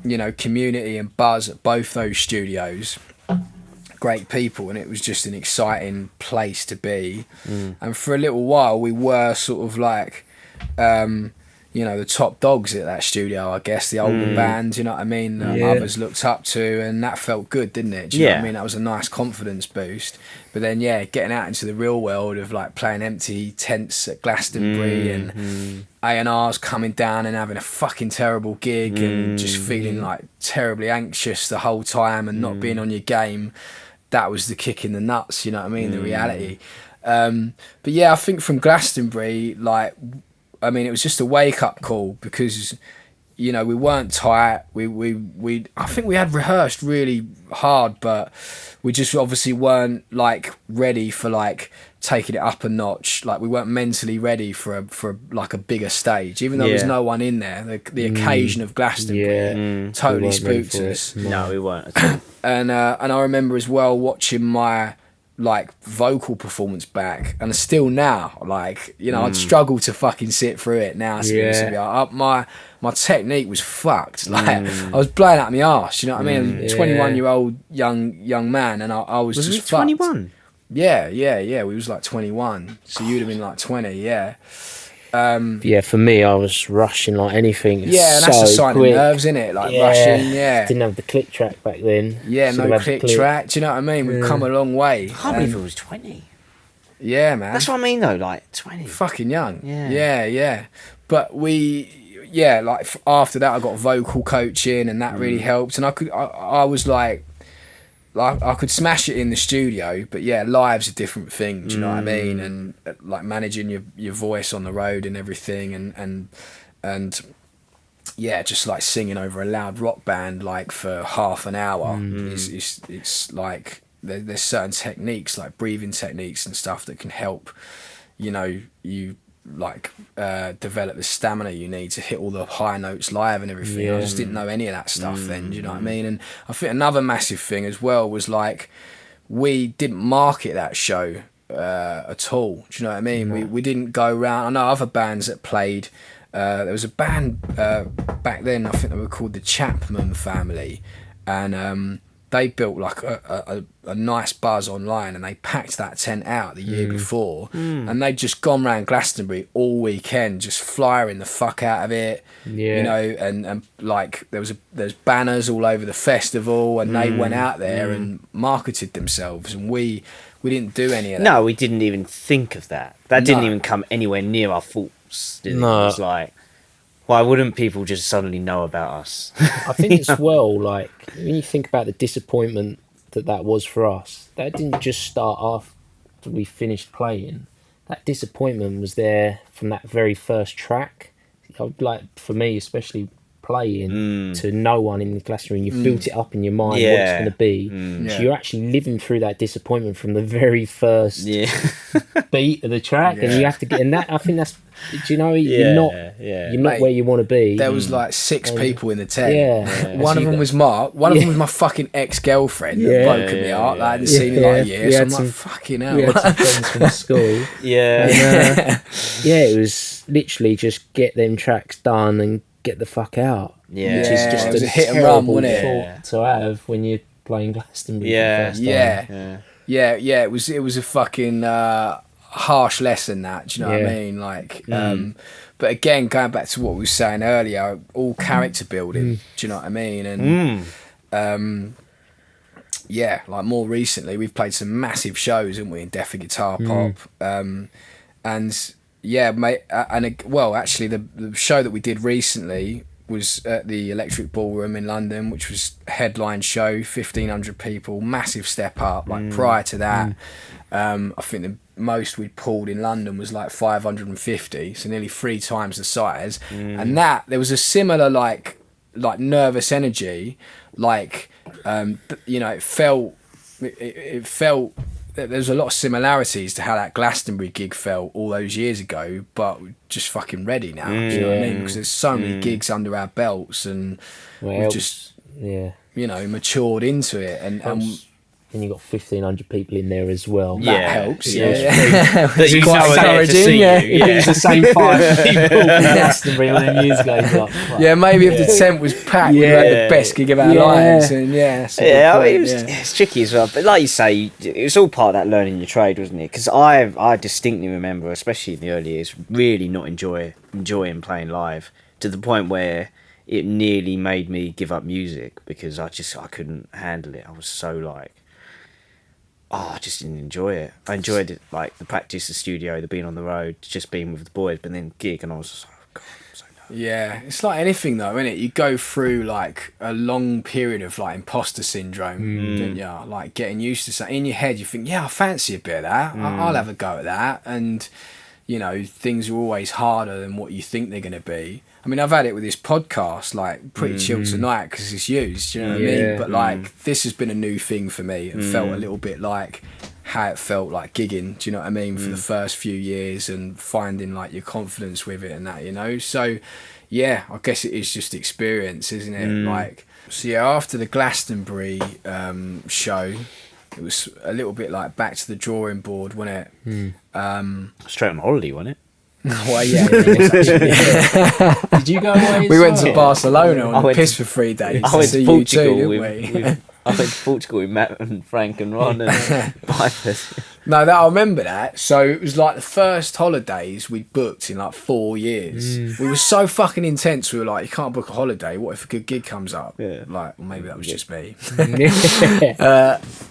you know, community and buzz at both those studios. Great people, and it was just an exciting place to be. And for a little while, we were sort of like, you know, the top dogs at that studio, I guess, the older bands, you know what I mean, that others looked up to, and that felt good, didn't it? Do you know what I mean? That was a nice confidence boost. But then, getting out into the real world of like playing empty tents at Glastonbury and A&Rs coming down and having a fucking terrible gig and just feeling like terribly anxious the whole time and not being on your game, that was the kick in the nuts, you know what I mean, the reality. But yeah, I think from Glastonbury, like, I mean, it was just a wake-up call because, you know, we weren't tight. I think we had rehearsed really hard, but we just obviously weren't like ready for like taking it up a notch. Like, we weren't mentally ready for like a bigger stage, even though there was no one in there. The occasion of Glastonbury totally spooked us. No, we weren't. And I remember as well watching my like vocal performance back, and still now, like, you know, I'd struggle to fucking sit through it now. My technique was fucked. Like, I was blowing out my arse, you know what I mean? 21-year-old young man, and I was just fucked. 21? Yeah, we was like 21, so you'd have been like 20. Yeah, for me, I was rushing like anything. And that's a sign of nerves, isn't it? Like, rushing. Didn't have the click track back then. No click track. Do you know what I mean? We've come a long way. I can't believe it was 20. Yeah, man. That's what I mean though, like 20. Fucking young. Yeah. But like after that, I got vocal coaching, and that really helped. And I was like I could smash it in the studio, but live's a different thing. Do you know what I mean? And like managing your voice on the road and everything, and just like singing over a loud rock band like for half an hour it's like there's certain techniques like breathing techniques and stuff that can help, you know, you like develop the stamina you need to hit all the high notes live and everything. I just didn't know any of that stuff then. Do you know what I mean? And I think another massive thing as well was like we didn't market that show at all. Do you know what I mean? We didn't go around. I know other bands that played. There was a band back then, I think they were called the Chapman Family, and they built like a nice buzz online, and they packed that tent out the year before, and they'd just gone around Glastonbury all weekend, just flying the fuck out of it, you know, and like there's banners all over the festival, and they went out there and marketed themselves, and we didn't do any of that. No, we didn't even think of that. That didn't even come anywhere near our thoughts, did it? No. It was like, why wouldn't people just suddenly know about us? I think as well, like, when you think about the disappointment that was for us, that didn't just start after we finished playing. That disappointment was there from that very first track. Like, for me, especially playing to no one in the classroom, you built it up in your mind what it's going to be. So you're actually living through that disappointment from the very first beat of the track, and you have to get in that. I think that's, do you know, you're not Mate, where you want to be. There was like 6 people in the tent. One of them was Mark. One of them was my fucking ex-girlfriend that broke me out. I hadn't seen her like a year, so I'm like, fucking hell. We had some friends from school. It was literally just get them tracks done and get the fuck out. Which is just it was a hit and run, wasn't it? To have when you're playing Glastonbury for the first time. It was a fucking harsh lesson, that, do you know what I mean? Like but again, going back to what we were saying earlier, all character building, do you know what I mean? And like more recently we've played some massive shows, haven't we, in Deaf and Guitar Pop, and mate, actually the show that we did recently was at the Electric Ballroom in London, which was a headline show, 1,500 people, massive step up. Like prior to that, I think the most we'd pulled in London was like 550, so nearly 3 times the size. And that there was a similar like nervous energy, like you know, it felt there's a lot of similarities to how that Glastonbury gig felt all those years ago, but we're just fucking ready now. Do you know what I mean? Because there's so many gigs under our belts, and we've just matured into it, and you got 1,500 people in there as well. That helps. Yeah. That you quite know are there to encouraging. see Yeah. you. If it was the same 5 people from Glastonbury all them years ago, you'd be like, fuck. Yeah, maybe if the tent was packed, we had the best gig of our lives, and I mean, it's tricky as well. But like you say, it was all part of that learning your trade, wasn't it? Because I distinctly remember, especially in the early years, really not enjoying playing live, to the point where it nearly made me give up music because I couldn't handle it. I was so like, I just didn't enjoy it. I enjoyed it, like the practice, the studio, the being on the road, just being with the boys, but then gig, and I was just like, oh God, I'm so nervous. Yeah, it's like anything though, isn't it? You go through like a long period of like imposter syndrome, don't you? Like getting used to something. In your head, you think, yeah, I fancy a bit of that. I'll have a go at that. And, things are always harder than what you think they're going to be. I mean, I've had it with this podcast, like pretty chill tonight because it's used, do you know what I mean? But like, this has been a new thing for me. It felt a little bit like how it felt like gigging, do you know what I mean? For the first few years, and finding like your confidence with it and that, So yeah, I guess it is just experience, isn't it? Like, so yeah, after the Glastonbury show, it was a little bit like back to the drawing board, wasn't it? Straight on holiday, wasn't it? Well, yeah. Did you go away? We went to Barcelona on the piss for 3 days. I went to Portugal I went to Portugal with Matt and Frank and Ron and Pipers. No, I remember that. So it was like the first holidays we booked in like 4 years. We were so fucking intense. We were like, you can't book a holiday. What if a good gig comes up? Yeah. Like, well, maybe that was just me.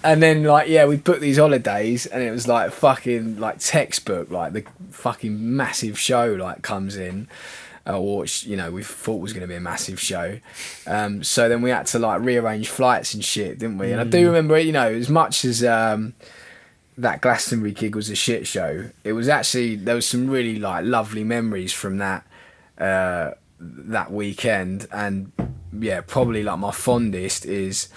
And then we booked these holidays, and it was like fucking like textbook, like the fucking massive show like comes in. Which we thought was going to be a massive show, so then we had to like rearrange flights and shit, didn't we? And I do remember, as much as that Glastonbury gig was a shit show, it was actually, there was some really like lovely memories from that weekend. And yeah, probably like my fondest is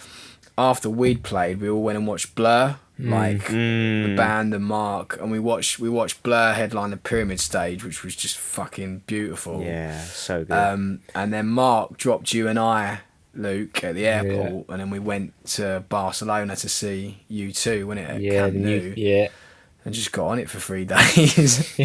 after we'd played, we all went and watched Blur, the band and Mark, and we watched Blur headline the Pyramid Stage, which was just fucking beautiful. Yeah, so good. And then Mark dropped you and I, Luke, at the airport, and then we went to Barcelona to see U2, wasn't it? At Camp Nou. And just got on it for 3 days,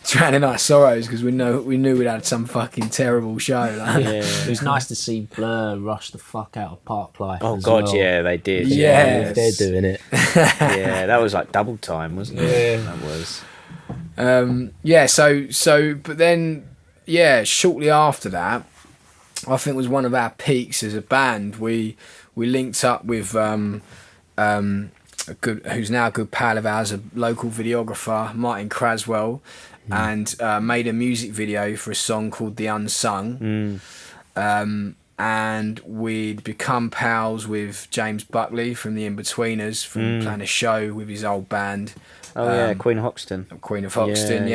drowning our sorrows because we knew we'd had some fucking terrible show. Like. Yeah. It was nice to see Blur rush the fuck out of Parklife. Oh God, well. Yeah, they did. Yeah, they're doing it. Yeah, that was like double time, wasn't it? Yeah, that was. So, but then, shortly after that, I think was one of our peaks as a band. We linked up with who's now a good pal of ours, a local videographer, Martin Craswell, and made a music video for a song called The Unsung. And we'd become pals with James Buckley from the In-Betweeners, from playing a show with his old band. Queen of Hoxton. Queen of Hoxton,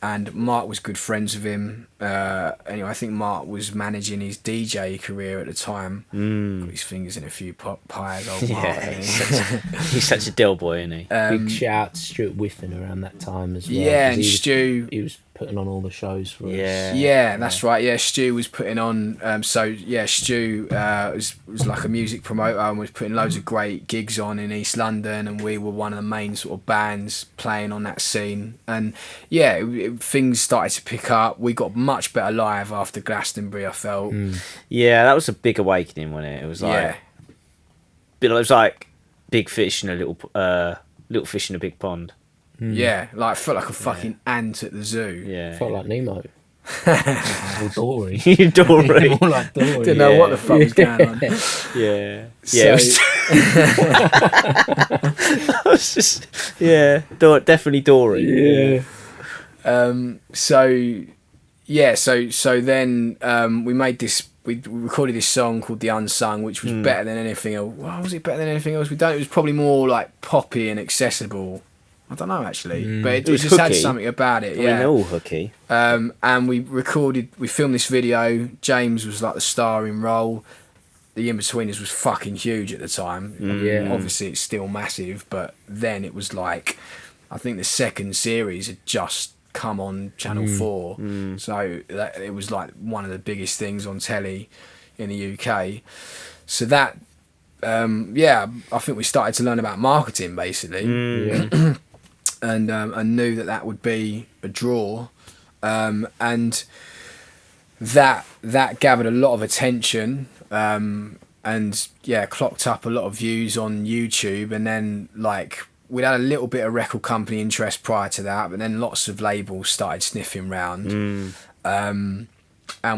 and Mark was good friends with him. Anyway, I think Mark was managing his DJ career at the time. Got his fingers in a few pies, old Mark. He's such a Del boy, isn't he? Big shout out to Stuart Whiffen around that time as well. Yeah, and Stu... He was putting on all the shows for us. Yeah, that's right. Yeah, Stu was putting on... Stu was like a music promoter and was putting loads of great gigs on in East London, and we were one of the main sort of bands playing on that scene. And things started to pick up. We got much better live after Glastonbury, I felt. Yeah, that was a big awakening, wasn't it? It was like... It was like big fish in a little fish in a big pond. Yeah, like I felt like a fucking ant at the zoo. Yeah, felt like Nemo. Or Dory. Dory. More like Dory. Didn't know what the fuck was going on. Yeah. So, it was just definitely Dory. So then we made this. We recorded this song called The Unsung, which was better than anything else. Well, was it better than anything else? It was probably more like poppy and accessible. I don't know actually, but it just had something about it. I mean, they're all hooky. And we filmed this video. James was like the starring role. the In-Betweeners was fucking huge at the time. Yeah. Obviously it's still massive, but then it was like, I think the second series had just come on Channel 4, so it was like one of the biggest things on telly in the UK. So that, I think we started to learn about marketing basically, and knew that would be a draw, and that gathered a lot of attention, and clocked up a lot of views on YouTube, and then like we'd had a little bit of record company interest prior to that, but then lots of labels started sniffing round, and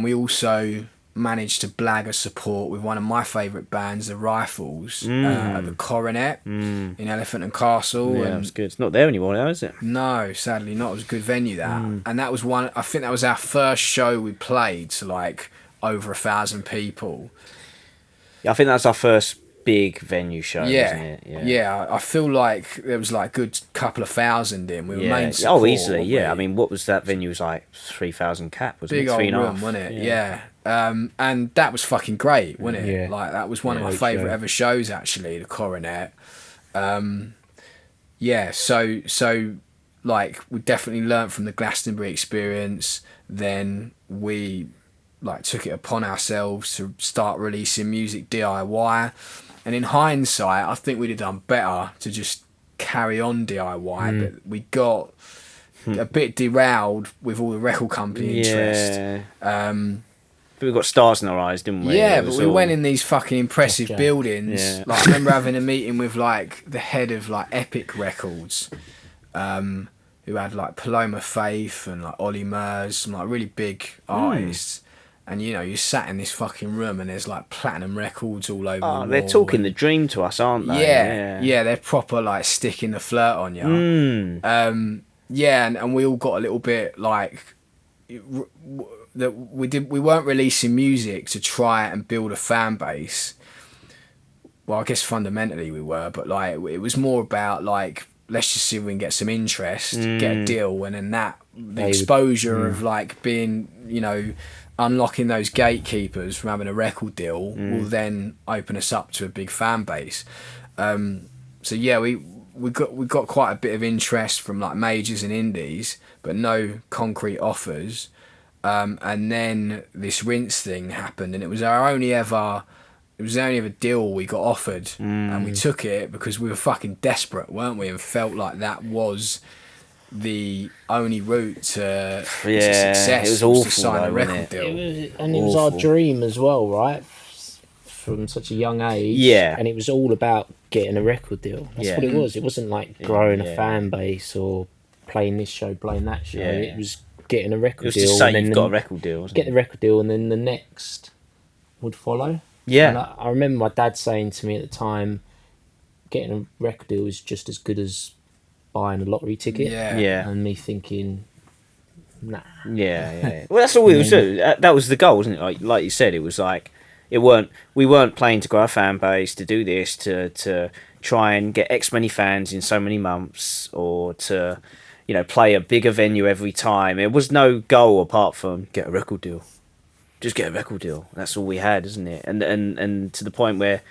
we also managed to blag a support with one of my favourite bands, the Rifles, at the Coronet in Elephant and Castle. Yeah, and it was good. It's not there anymore now, is it? no, sadly not. It was a good venue, that. And that was one, I think that was our first show we played to like over 1,000 people. Yeah, I think that's our first big venue show, isn't it? Yeah, I feel like there was like a good couple of thousand in. We were main support. Oh, easily, weren't yeah. we? I mean, what was that venue? It was like 3,000 cap, wasn't Big it? old 3.5. room, wasn't it? Yeah. And that was fucking great, wasn't it? Yeah. Like that was one of my Great favourite show. ever shows, actually, the Coronet. So like we definitely learnt from the Glastonbury experience. Then we like took it upon ourselves to start releasing music DIY. And in hindsight, I think we'd have done better to just carry on DIY, but we got a bit derailed with all the record company interest. But we got stars in our eyes, didn't we? Yeah, It but was we all- went in these fucking impressive Yeah. buildings. Yeah. Like I remember having a meeting with like the head of like Epic Records, who had like Paloma Faith and like Ollie Murs, some like really big artists. And you know, you sat in this fucking room and there's like platinum records all over. Oh, the they're wall talking and- the dream to us, aren't they? Yeah, they're proper like sticking the flirt on you. And we all got a little bit like that. We weren't releasing music to try and build a fan base. Well, I guess fundamentally we were, but like it was more about like, let's just see if we can get some interest, get a deal, and then the exposure of like being, you know, unlocking those gatekeepers from having a record deal will then open us up to a big fan base. So yeah, we got quite a bit of interest from like majors and indies, but no concrete offers. And then this Rinse thing happened, and it was the only ever deal we got offered, and we took it because we were fucking desperate, weren't we? And felt like that was the only route to success. it was to awful sign though, a record wasn't deal. It was our dream as well, right? From such a young age. Yeah. And it was all about getting a record deal. That's what it was. It wasn't like growing a fan base or playing this show, playing that show. Yeah. It was getting a record It was deal. just saying and you've then got a record deal, wasn't get it? the record deal, and then the next would follow. Yeah. And I remember my dad saying to me at the time, getting a record deal is just as good as buying a lottery ticket. Yeah. And me thinking, nah. Yeah. Well, that's all we was doing. That was the goal, wasn't it? Like you said, it was like we weren't playing to grow a fan base, to do this, to try and get X many fans in so many months, or to, you know, play a bigger venue every time. It was no goal apart from get a record deal. Just get a record deal. That's all we had, isn't it? And to the point where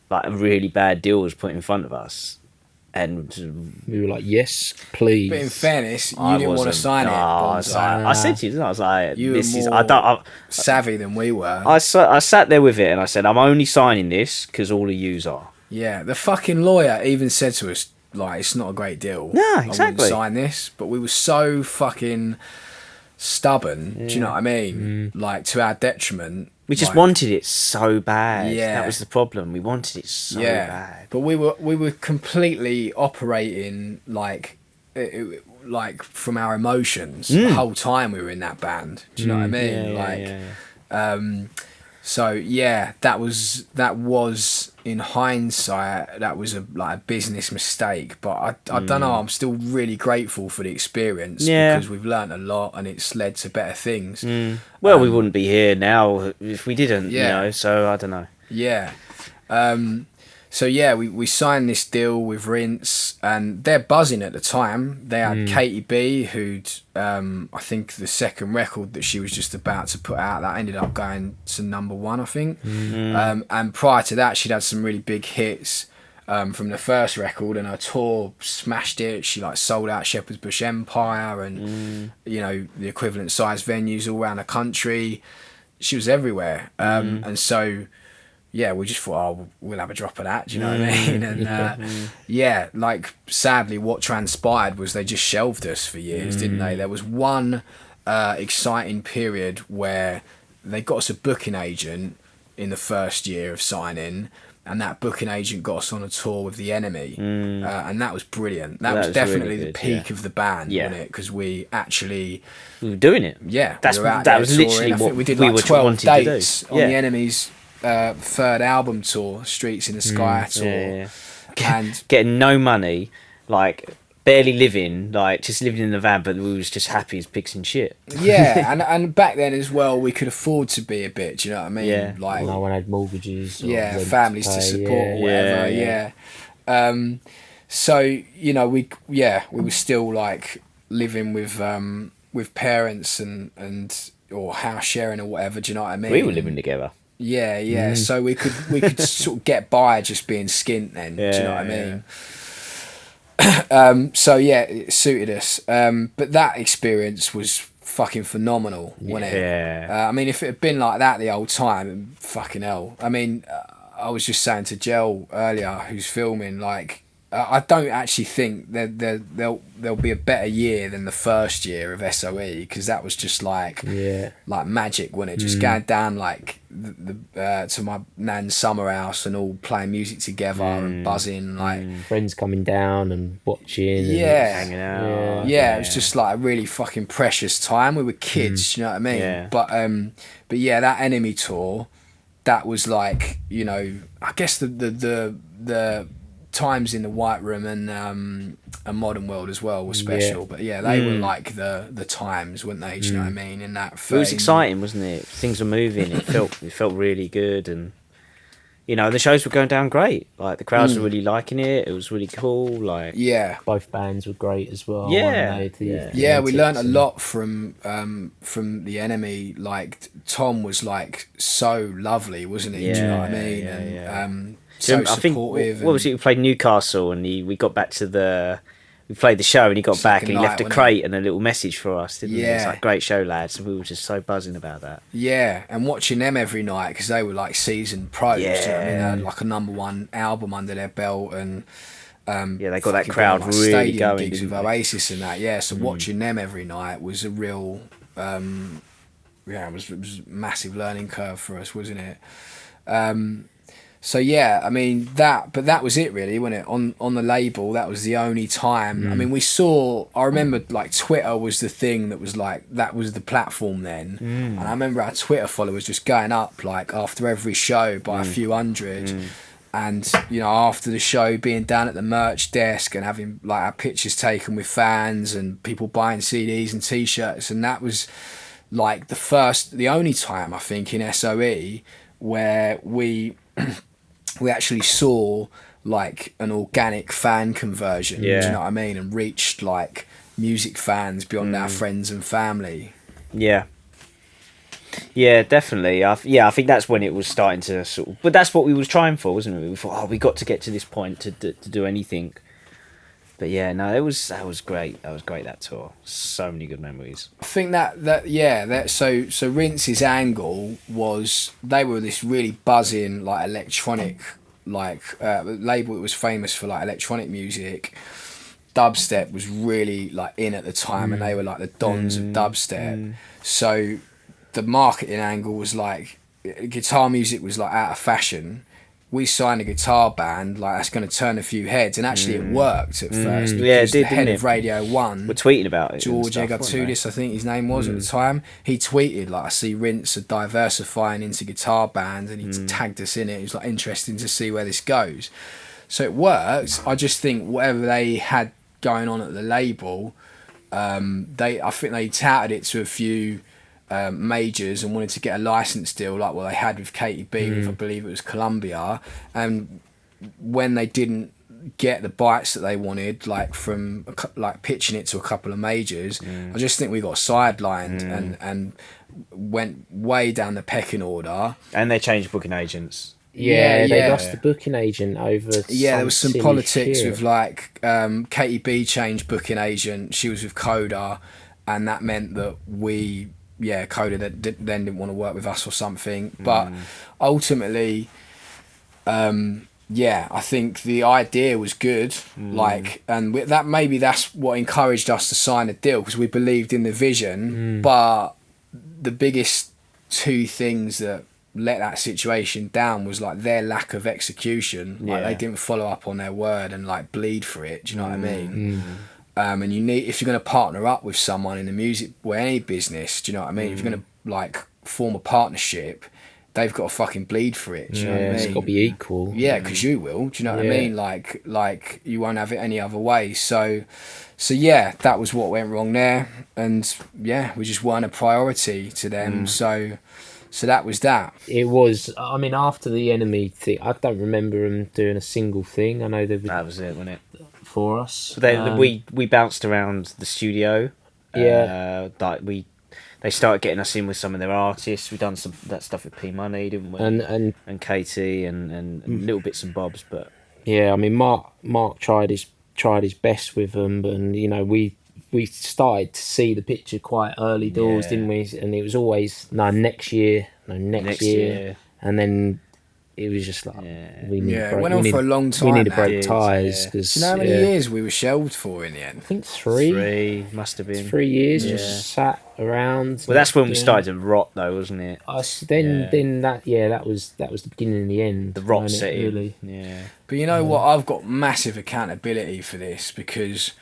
like a really bad deal was put in front of us, and We were like, yes, please. But in fairness, you I didn't want to wasn't- sign it. I Bonsai. said to you, didn't I? I was like, You this were is. more I don't. savvy than we were. I sat there with it and I said, I'm only signing this because all of yous are. Yeah, the fucking lawyer even said to us, like, it's not a great deal. No, I exactly. wouldn't sign this, but we were so fucking stubborn. Do you know what I mean? Like, to our detriment. We just like, wanted it so bad. Yeah. That was the problem. We wanted it so bad. But we were completely operating like from our emotions the whole time we were in that band. Do you know what I mean? So yeah, that was in hindsight that was a business mistake. But I don't know. I'm still really grateful for the experience because we've learnt a lot and it's led to better things. Well, we wouldn't be here now if we didn't. Yeah. You know. So I don't know. Yeah. So yeah, we signed this deal with Rinse, and they're buzzing at the time. They had Katie B, who'd I think the second record that she was just about to put out that ended up going to #1, I think. And prior to that, she'd had some really big hits from the first record, and her tour smashed it. She like sold out Shepherd's Bush Empire, and you know, the equivalent size venues all around the country. She was everywhere, and so. Yeah, we just thought, oh, we'll have a drop of that. Do you know what I mean? And yeah, like sadly, what transpired was they just shelved us for years, didn't they? There was one exciting period where they got us a booking agent in the first year of signing, and that booking agent got us on a tour with The Enemy, and that was brilliant. That was definitely really good, the peak of the band, wasn't it? Because we were doing it. Yeah, that was literally what I think we did. Like 12 dates on The Enemy's third album tour, Streets in the Sky tour, and getting no money, like barely living, like just living in the van, but we was just happy as pigs in shit. Yeah, and back then as well, we could afford to be a bit. Do you know what I mean? Yeah. Like no one had mortgages. Yeah, families to support, or whatever. Yeah. So you know, we were still like living with parents and or house sharing or whatever. Do you know what I mean? We were living together. Yeah. So we could sort of get by just being skint then. Do you know what I mean? So yeah, it suited us. But that experience was fucking phenomenal, wasn't it? Yeah. I mean, if it had been like that the old time, fucking hell. I mean, I was just saying to Jel earlier, who's filming, like, I don't actually think there'll be a better year than the first year of SOE, because that was just like magic, wasn't it? Just going down like to my nan's summer house and all playing music together and buzzing, like friends coming down and watching, and hanging out. Yeah, it was just like a really fucking precious time. We were kids, you know what I mean? Yeah. But yeah, that Enemy tour, that was like, you know, I guess the times in the White Room and a Modern World as well were special, but yeah, they were like the times, weren't they? Do you know what I mean? In that it was exciting, wasn't it? Things were moving. It felt really good, and you know, the shows were going down great. Like the crowds were really liking it. It was really cool. Like both bands were great as well. Yeah, we learned a lot from The Enemy. Like Tom was like so lovely, wasn't he? Do you know what I mean? And so I think supportive. What was it? We played Newcastle, and we got back to we played the show, and he got back and he left a crate and a little message for us, didn't he? It's like, great show, lads. And we were just so buzzing about that. Yeah, and watching them every night, because they were like seasoned pros. You know what I mean? They had like a #1 album under their belt, and they got that crowd like really going. Gigs with Oasis and that. So watching them every night was a real it was a massive learning curve for us, wasn't it? So yeah, I mean that was it really, wasn't it? On the label, that was the only time. I mean, I remember like Twitter was the thing that was like, that was the platform then. And I remember our Twitter followers just going up like after every show by a few hundred. And you know, after the show, being down at the merch desk and having like our pictures taken with fans and people buying CDs and T-shirts, and that was like the only time I think in SOE where we actually saw like an organic fan conversion. Do you know what I mean? And reached like music fans beyond our friends and family. Yeah, definitely. I think that's when it was starting to sort of, but that's what we was trying for, wasn't it? We thought, we got to get to this point to do anything. But yeah, no, that was great. That was great, that tour. So many good memories. I think so Rinse's angle was they were this really buzzing like electronic label that was famous for like electronic music. Dubstep was really like in at the time, and they were like the dons of dubstep. So the marketing angle was like guitar music was like out of fashion. We signed a guitar band, like that's going to turn a few heads, and actually it worked at first. Yeah, it did. The head of Radio 1, we're tweeting about it. George Egotudis, I think his name was at the time. He tweeted like, "I see Rinse are diversifying into guitar bands," and he tagged us in it. It was like interesting to see where this goes. So it worked. I just think whatever they had going on at the label, I think they touted it to a few majors and wanted to get a license deal like what they had with Katie B with, I believe it was Columbia, and when they didn't get the bites that they wanted, like from like pitching it to a couple of majors, I just think we got sidelined and went way down the pecking order. And they changed booking agents. Yeah, they lost the booking agent over. Yeah, there was some politics shit. with like Katie B changed booking agent. She was with Coda, and that meant that Coda then didn't want to work with us or something. But ultimately, I think the idea was good. Like, and that's what encouraged us to sign a deal, because we believed in the vision. But the biggest two things that let that situation down was like their lack of execution. Like they didn't follow up on their word and like bleed for it. Do you know what I mean? And you need, if you're going to partner up with someone in the music or any business, do you know what I mean? If you're going to like form a partnership, they've got to fucking bleed for it. Do you know what I mean? It's got to be equal. Yeah, because you will. Do you know what I mean? Like you won't have it any other way. So yeah, that was what went wrong there. And yeah, we just weren't a priority to them. So that was that. It was. I mean, after the Enemy thing, I don't remember them doing a single thing. I know that was it, wasn't it? For us, we bounced around the studio. Yeah, they started getting us in with some of their artists. We done some that stuff with P Money, didn't we? And Katie and little bits and bobs, but yeah, I mean, Mark tried his best with them, and you know we started to see the picture quite early doors, didn't we? And it was always next year, and then it was just like we need it went on for a long time. We need to break ties because do you know how many years we were shelved for in the end? I think three must have been 3 years. Just sat around. Well, that's when we started to rot, though, wasn't it? Then that was the beginning and the end. The rot set really. Yeah. But you know what? I've got massive accountability for this, because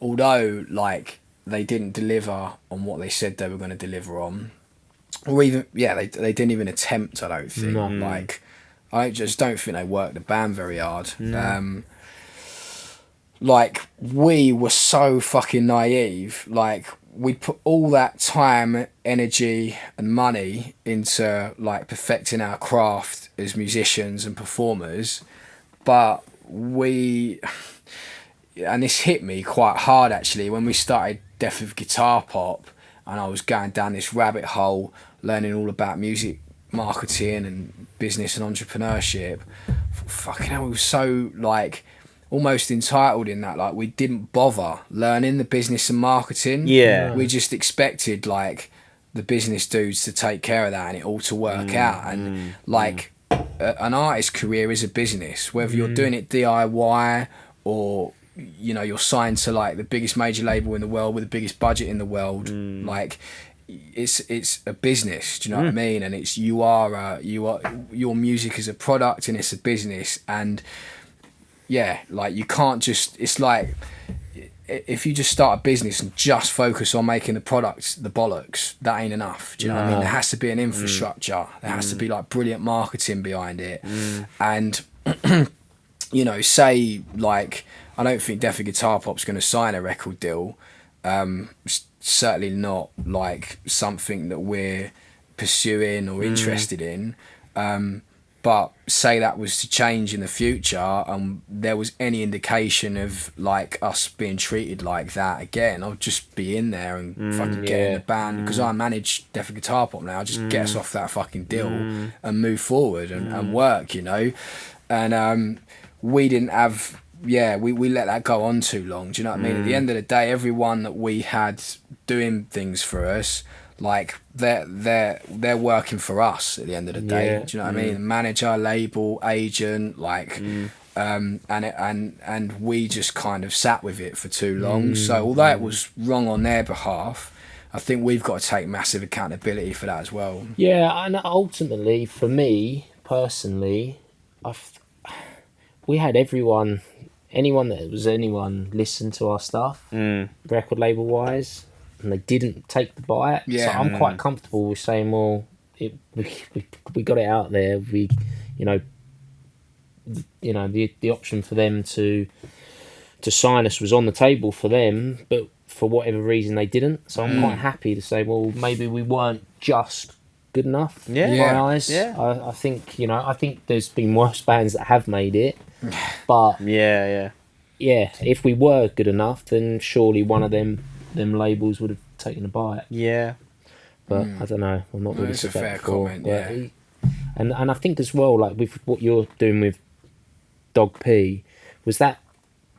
although like they didn't deliver on what they said they were going to deliver on, or even they didn't even attempt. I don't think. Like I just don't think they worked the band very hard. Like we were so fucking naive. Like we put all that time, energy, and money into like perfecting our craft as musicians and performers, but and this hit me quite hard actually when we started Death of Guitar Pop, and I was going down this rabbit hole learning all about music marketing and business and entrepreneurship. Fucking hell, we were so like almost entitled in that, like we didn't bother learning the business and marketing. We just expected like the business dudes to take care of that and it all to work out. And like an artist's career is a business, whether you're doing it DIY or you know you're signed to like the biggest major label in the world with the biggest budget in the world. Like it's a business, do you know what I mean? And it's you are your music is a product and it's a business. And like you can't just, it's like if you just start a business and just focus on making the products the bollocks, that ain't enough. Do you know what I mean? There has to be an infrastructure. There has to be like brilliant marketing behind it. And you know, say like I don't think Death of Guitar Pop's going to sign a record deal. Certainly not like something that we're pursuing or interested in. But say that was to change in the future and there was any indication of like us being treated like that again, I'll just be in there and fucking get in the band, because I manage Death of Guitar Pop now. Just get us off that fucking deal and move forward and work, you know. And we didn't have we let that go on too long. Do you know what I mean? At the end of the day, everyone that we had doing things for us, like they're working for us at the end of the day. Do you know what I mean? Manager, label, agent, like and we just kind of sat with it for too long. So although it was wrong on their behalf, I think we've got to take massive accountability for that as well. Yeah, and ultimately for me personally, we had anyone listen to our stuff, record label wise, and they didn't take the bite. So I'm quite comfortable with saying, well, we got it out there. We, the option for them to sign us was on the table for them, but for whatever reason they didn't. So I'm quite happy to say, well, maybe we weren't just good enough in my eyes. I think there's been worse bands that have made it. But yeah. if we were good enough, then surely one of them labels would have taken a bite. Yeah. But I don't know. I'm not really That's a said that fair before. comment, But yeah. and I think as well, like with what you're doing with Dog P, was that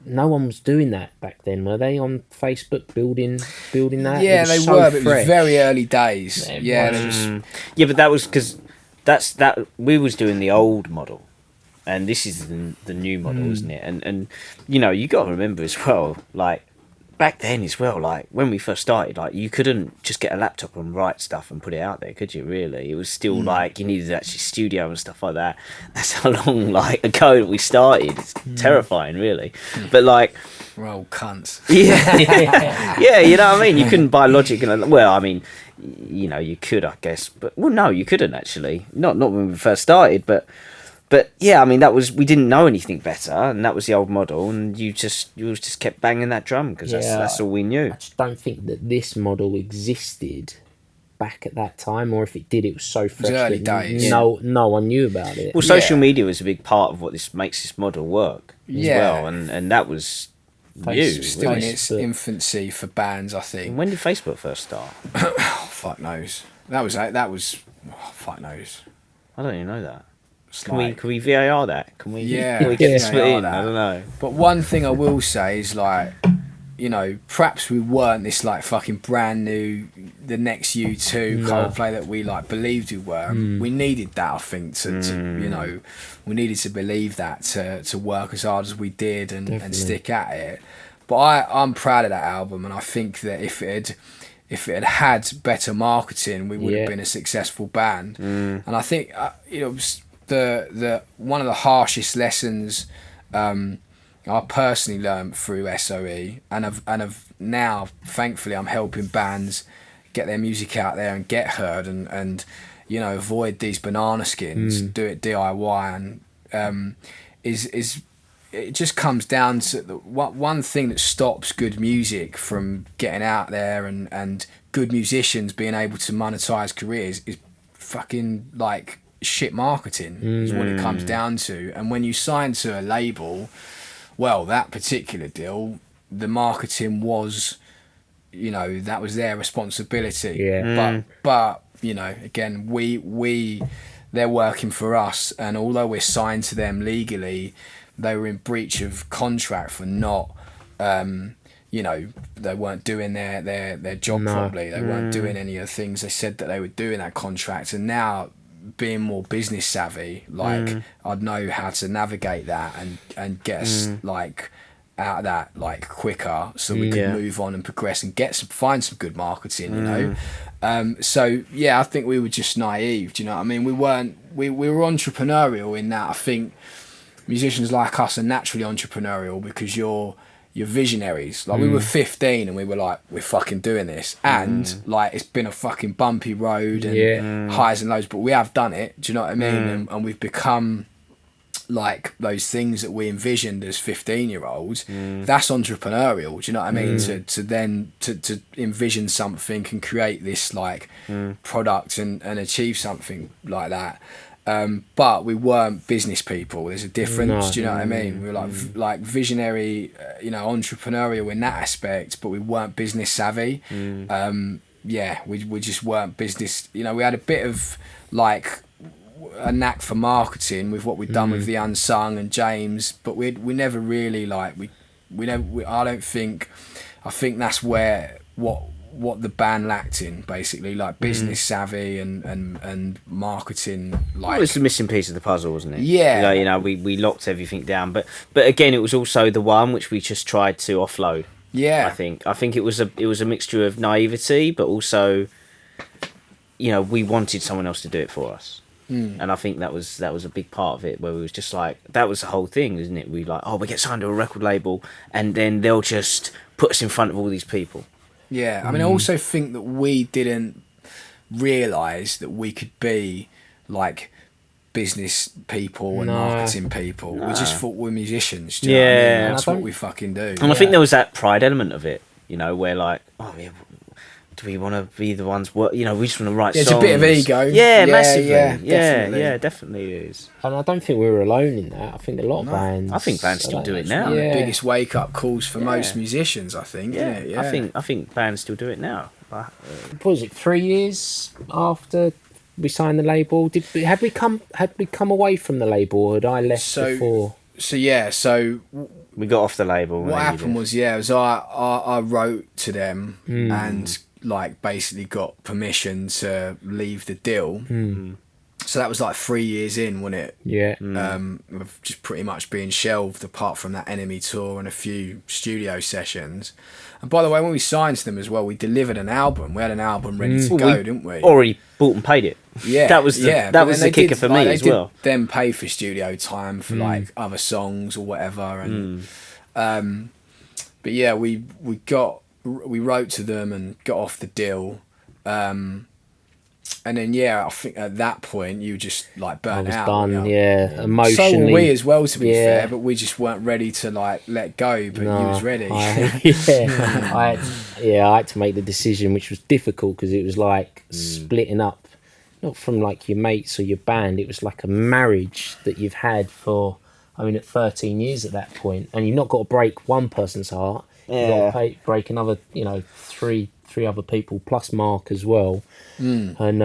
no one was doing that back then? Were they on Facebook building that? Yeah, It was they so were, but it was fresh. very early days. It Yeah, was. they just Yeah, but that was because that we was doing the old model, and this is the new model, isn't it? And you know, you got to remember as well, like back then as well, like when we first started, like you couldn't just get a laptop and write stuff and put it out there, could you? Really, it was still like you needed actually studio and stuff like that. That's how long like ago that we started. It's terrifying, really. But like, we're old cunts. yeah, you know what I mean. You couldn't buy Logic, and well, I mean, you know, you could, I guess, but well, no, you couldn't actually. Not when we first started, but yeah, I mean, that was, we didn't know anything better, and that was the old model, and you just kept banging that drum because that's all we knew. I just don't think that this model existed back at that time, or if it did, it was so fresh early that days. no one knew about it. Well, social media was a big part of what makes this model work as Yeah. well, and that was new. Still in really. its infancy for bands, I think. When did Facebook first start? Oh, fuck knows. That was oh, fuck knows. I don't even know that. It's Can like- we VAR that? Can we? Yeah, Can we get yeah, this put VAR in? that. I don't know. But one thing I will say is like, you know, perhaps we weren't this like fucking brand new, the next U2 Coldplay that we like believed we were. We needed that, I think, to you know, we needed to believe that to work as hard as we did and stick at it. But I'm proud of that album, and I think that if it had better marketing, we would have been a successful band. And I think you know, the one of the harshest lessons I personally learned through SOE, and I've now, thankfully, I'm helping bands get their music out there and get heard, and you know, avoid these banana skins, do it DIY, and is it just comes down to one thing that stops good music from getting out there and good musicians being able to monetize careers is fucking like shit marketing is what it comes down to. And when you sign to a label, well, that particular deal, the marketing was, you know, that was their responsibility. Yeah. But you know, again, they're working for us, and although we're signed to them legally, they were in breach of contract for not, you know, they weren't doing their job properly. They weren't doing any of the things they said that they would do in that contract. And now, being more business savvy, like I'd know how to navigate that and get us like out of that like quicker, so we could move on and progress and find some good marketing, you know. So yeah, I think we were just naive. Do you know what I mean? We were entrepreneurial in that. I think musicians like us are naturally entrepreneurial because you're visionaries. Like we were 15 and we were like, we're fucking doing this, and like it's been a fucking bumpy road and highs and lows, but we have done it. Do you know what I mean? And we've become like those things that we envisioned as 15-year-olds. That's entrepreneurial. Do you know what I mean? To envision something and create this like product and achieve something like that. But we weren't business people. There's a difference. Do you know what I mean? We were like visionary, you know, entrepreneurial in that aspect, but we weren't business savvy. Yeah, we just weren't business. You know, we had a bit of like a knack for marketing with what we'd done with the Unsung and James, but we never really like we never. I think that's where what the band lacked in, basically, like business savvy and marketing. Like, Well, it's the missing piece of the puzzle, wasn't it? Yeah. You know, we locked everything down, but again, it was also the one which we just tried to offload. yeah, I think it was a mixture of naivety, but also, you know, we wanted someone else to do it for us. And I think that was a big part of it, where we was just like, that was the whole thing, isn't it? We like, oh, we get signed to a record label, and then they'll just put us in front of all these people. yeah. I mean, I also think that we didn't realise that we could be like business people and marketing people. We just thought we're musicians. Do you know what I mean? That's what we fucking do. And I think there was that pride element of it, you know, where like, oh yeah, do we want to be the ones? We just want to write songs. It's a bit of ego. Yeah, massively. Yeah, Definitely is. And I don't think we were alone in that. I think a lot of bands. I think bands still do it now. The biggest wake up calls for most musicians, I think. Yeah. I think bands still do it now. What was it? 3 years after we signed the label, had we come away from the label, or had I left before? So we got off the label. What happened was I wrote to them and like basically got permission to leave the deal. So that was like 3 years in, wasn't it? Yeah. Of just pretty much being shelved, apart from that Enemy tour and a few studio sessions. And by the way, when we signed to them as well, we delivered an album. We had an album ready to go, didn't we? Already bought and paid it. Yeah, that was the kicker for me as well. They then pay for studio time for like other songs or whatever, and but yeah, we wrote to them and got off the deal. And then I think at that point you just like burnt out. Done, emotionally. So were we as well, to be fair, but we just weren't ready to like let go. But you was ready. I had to make the decision, which was difficult because it was like splitting up, not from like your mates or your band. It was like a marriage that you've had for, at 13 years at that point, and you've not got to break one person's heart. You've got to break another, three other people plus Mark as well. And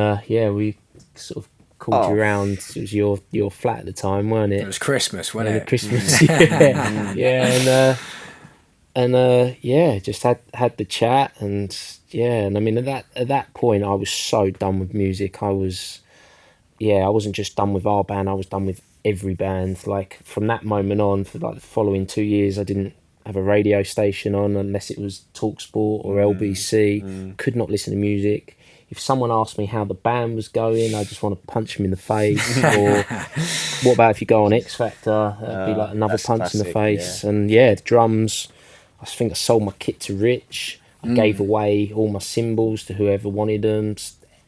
we sort of called you around. It was your flat at the time, weren't it? It was Christmas, wasn't it? Christmas, just had the chat, and at that point I was so done with music. I wasn't just done with our band, I was done with every band. Like from that moment on, for like the following 2 years, I didn't have a radio station on unless it was TalkSport or LBC. Could not listen to music. If someone asked me how the band was going, I just want to punch them in the face. Or what about if you go on X Factor? That'd be like another punch in the face. And the drums, I think I sold my kit to Rich. I gave away all my cymbals to whoever wanted them.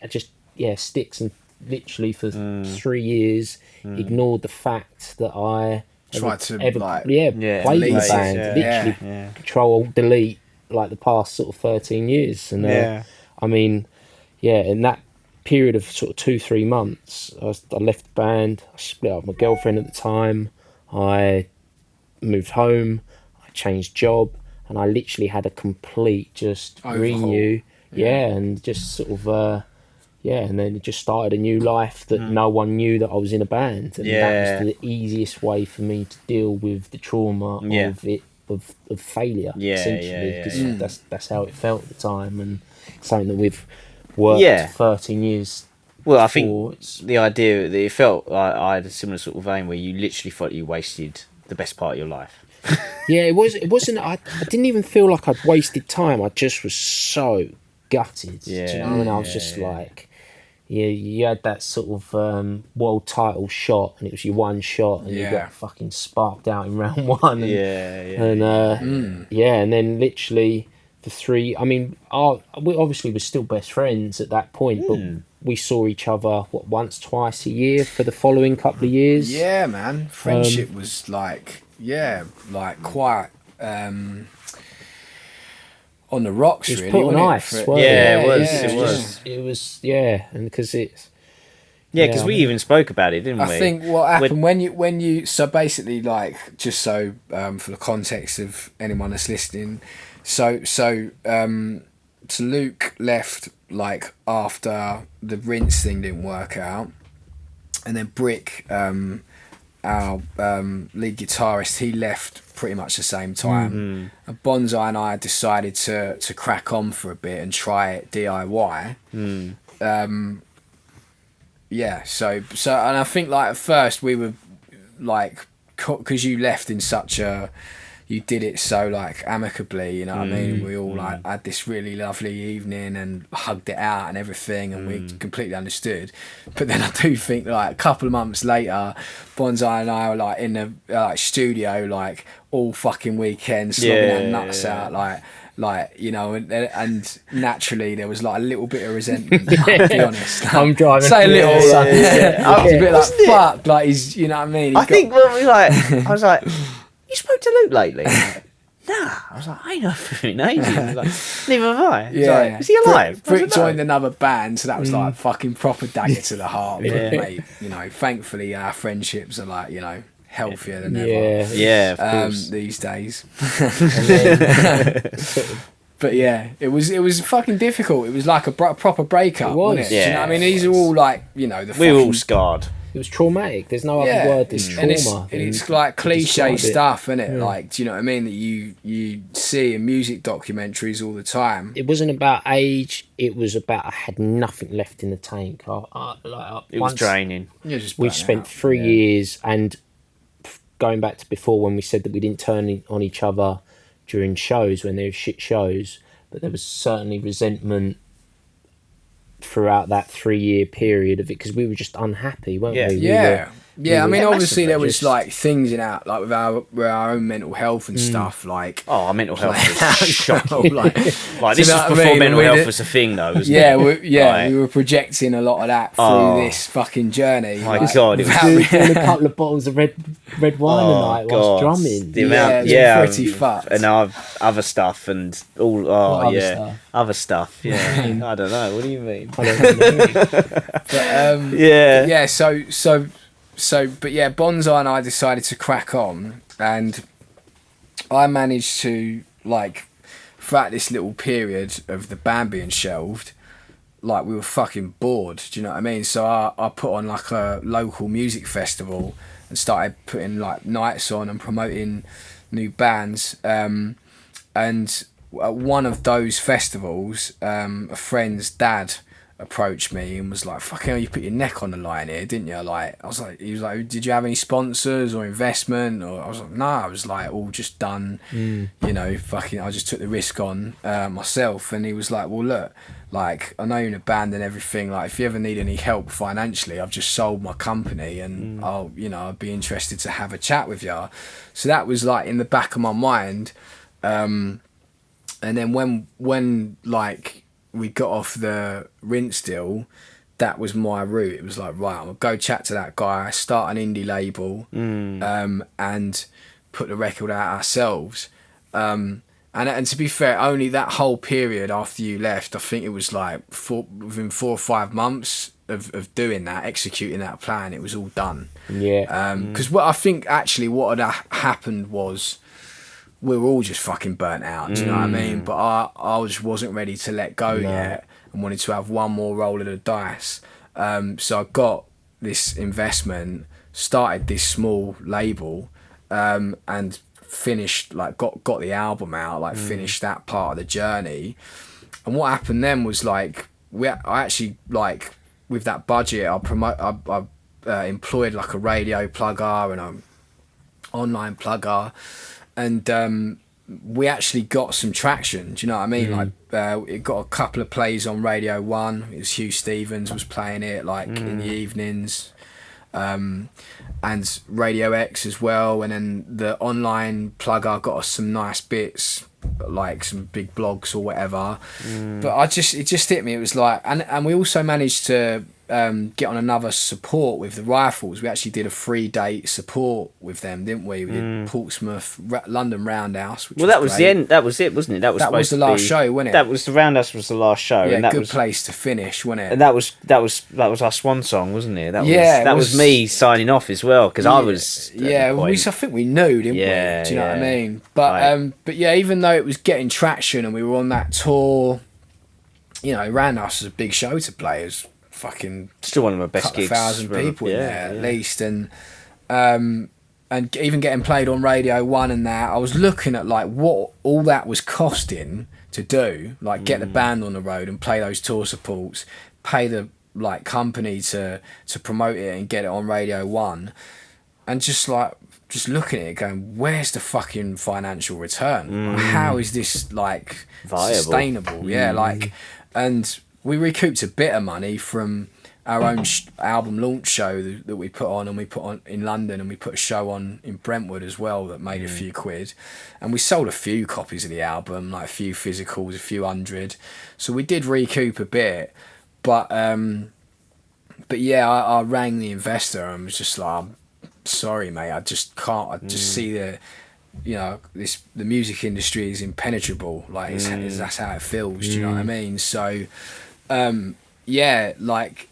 I just sticks, and literally for 3 years ignored the fact that I tried to play the band, literally Control Delete, like the past sort of 13 years. And in that period of sort of 2-3 months, I left the band. I split up with my girlfriend at the time. I moved home. I changed job, and I literally had a complete just renew. And just sort of and then it just started a new life that no one knew that I was in a band, and that was the easiest way for me to deal with the trauma of failure, essentially, because that's how it felt at the time, and something that we've worked 13 years. Well, I think the idea that it felt like I had a similar sort of vein where you literally felt you wasted the best part of your life. It wasn't. I didn't even feel like I'd wasted time. I just was so gutted. Do you know what I mean? I was just like, you had that sort of world title shot, and it was your one shot, and you got fucking sparked out in round one. And then literally for 3. we obviously were still best friends at that point, but we saw each other once, twice a year for the following couple of years. Yeah, man. Friendship was like quite on the rocks, it was really. Put on ice. It was. It was, and because it's. Because we even spoke about it, didn't we? I think what happened when you so basically, like, just so for the context of anyone that's listening, so Luke left like after the Rinse thing didn't work out, and then Brick, our lead guitarist, he left pretty much the same time. And Bonsai and I decided to crack on for a bit and try it DIY. So and I think like at first we were like, because you left in such a, you did it so like amicably, you know what I mean? We all like had this really lovely evening and hugged it out and everything, and we completely understood. But then I do think like a couple of months later, Bonsai and I were like in the studio like all fucking weekend, slogging our nuts out, like you know, and naturally there was like a little bit of resentment. I'll be honest. I'm driving. Say a little. I was a bit like fuck, like he's, you know what I mean. I think when I was like, you spoke to Luke lately? nah. I was like, I ain't heard from him in ages. Like, neither have I. Yeah. Like, is he alive? Brick joined another band, so that was like fucking proper dagger to the heart. But, Yeah. mate, you know, thankfully our friendships are like, you know, healthier than ever. Yeah, of course. These days. And then, but yeah, it was fucking difficult. It was like a proper breakup, It was. wasn't it? Do you know what I mean? Yeah, These are all like, you know, the We were all fucking... scarred. It was traumatic. There's no other word. It's and trauma. it's like cliche describe it. stuff, isn't it? Like, do you know what I mean? That you see in music documentaries all the time. It wasn't about age. It was about I had nothing left in the tank. It was draining. You're just We burnt spent out. 3 years, and going back to before when we said that we didn't turn on each other during shows when there were shit shows, but there was certainly resentment throughout that 3 year period of it because we were just unhappy, weren't Yeah. we? Yeah, I mean, Yeah, obviously there was just- like things in our like with our own mental health and stuff. Like, Oh, our mental health was shocking. like, Like, this Do you was know what I before mean? mental We health did- was a thing, though, wasn't yeah, it? we were projecting a lot of that through Oh. this fucking journey. My like, God, it was without- Doing a couple of bottles of red wine a night whilst drumming. The Yeah, amount, it was yeah, pretty fucked. and our other stuff and all. What Oh, other yeah, stuff? other stuff. Yeah, I don't know. What do you mean? I don't know. But, Yeah, yeah, but yeah, Bonsai and I decided to crack on, and I managed to, like, throughout this little period of the band being shelved, like, we were fucking bored, do you know what I mean? So I put on like a local music festival and started putting like nights on and promoting new bands, and at one of those festivals, a friend's dad approached me and was like, fucking hell, you put your neck on the line here, didn't you? Like, I was like, he was like, did you have any sponsors or investment? Or I was like, nah, I was like, all just done, you know, fucking, I just took the risk on myself. And he was like, well, look, like, I know you're in a band and everything, like, if you ever need any help financially, I've just sold my company and I'd be interested to have a chat with you. So that was like in the back of my mind. And then when like we got off the Rinse deal, that was my route. It was like, right, I'll go chat to that guy, start an indie label, and put the record out ourselves. And to be fair, only that whole period after you left, I think it was like within 4 or 5 months of doing that, executing that plan, it was all done. Yeah. Because what I think actually what had happened was, we were all just fucking burnt out, do you know what I mean? But I just wasn't ready to let go yet and wanted to have one more roll of the dice. So I got this investment, started this small label, and finished, like, got the album out, like, finished that part of the journey. And what happened then was, like, I actually, like, with that budget, I employed, like, a radio plugger and an online plugger. And we actually got some traction. Do you know what I mean? Like, it got a couple of plays on Radio 1. It was Hugh Stevens was playing it, like, in the evenings. And Radio X as well. And then the online plugger got us some nice bits, like some big blogs or whatever. But it just hit me. It was like, and we also managed to get on another support with the Rifles. We actually did a 3-date support with them, didn't we? We did Portsmouth, London Roundhouse. Which that was great. the end. That was it, wasn't it? That was the last show, wasn't it? That was the Roundhouse. Was the last show. Yeah, and that good was, place to finish, wasn't it? And that was our swan song, wasn't it? That Yeah, it was was- me signing off as well because I was. at the I point. think we knew, didn't Yeah, we? Do you know what I yeah. mean? But Right. but yeah, even though it was getting traction and we were on that tour, you know, Roundhouse was a big show to play. It was fucking Still one of my best couple of gigs. 1,000 people in Yeah, there at yeah. least, and even getting played on Radio 1 and that, I was looking at like what all that was costing to do, like get the band on the road and play those tour supports, pay the like company to promote it and get it on Radio 1, and just looking at it going, where's the fucking financial return? How is this like Viable. sustainable? Yeah, like, and we recouped a bit of money from our own album launch show that we put on, and we put on in London, and we put a show on in Brentwood as well that made a few quid, and we sold a few copies of the album, like a few physicals, a few hundred, so we did recoup a bit. But yeah, I rang the investor and was just like, I'm sorry, mate, I just can't. I just see you know, the music industry is impenetrable. Like that's how it feels. Do you know what I mean? So, like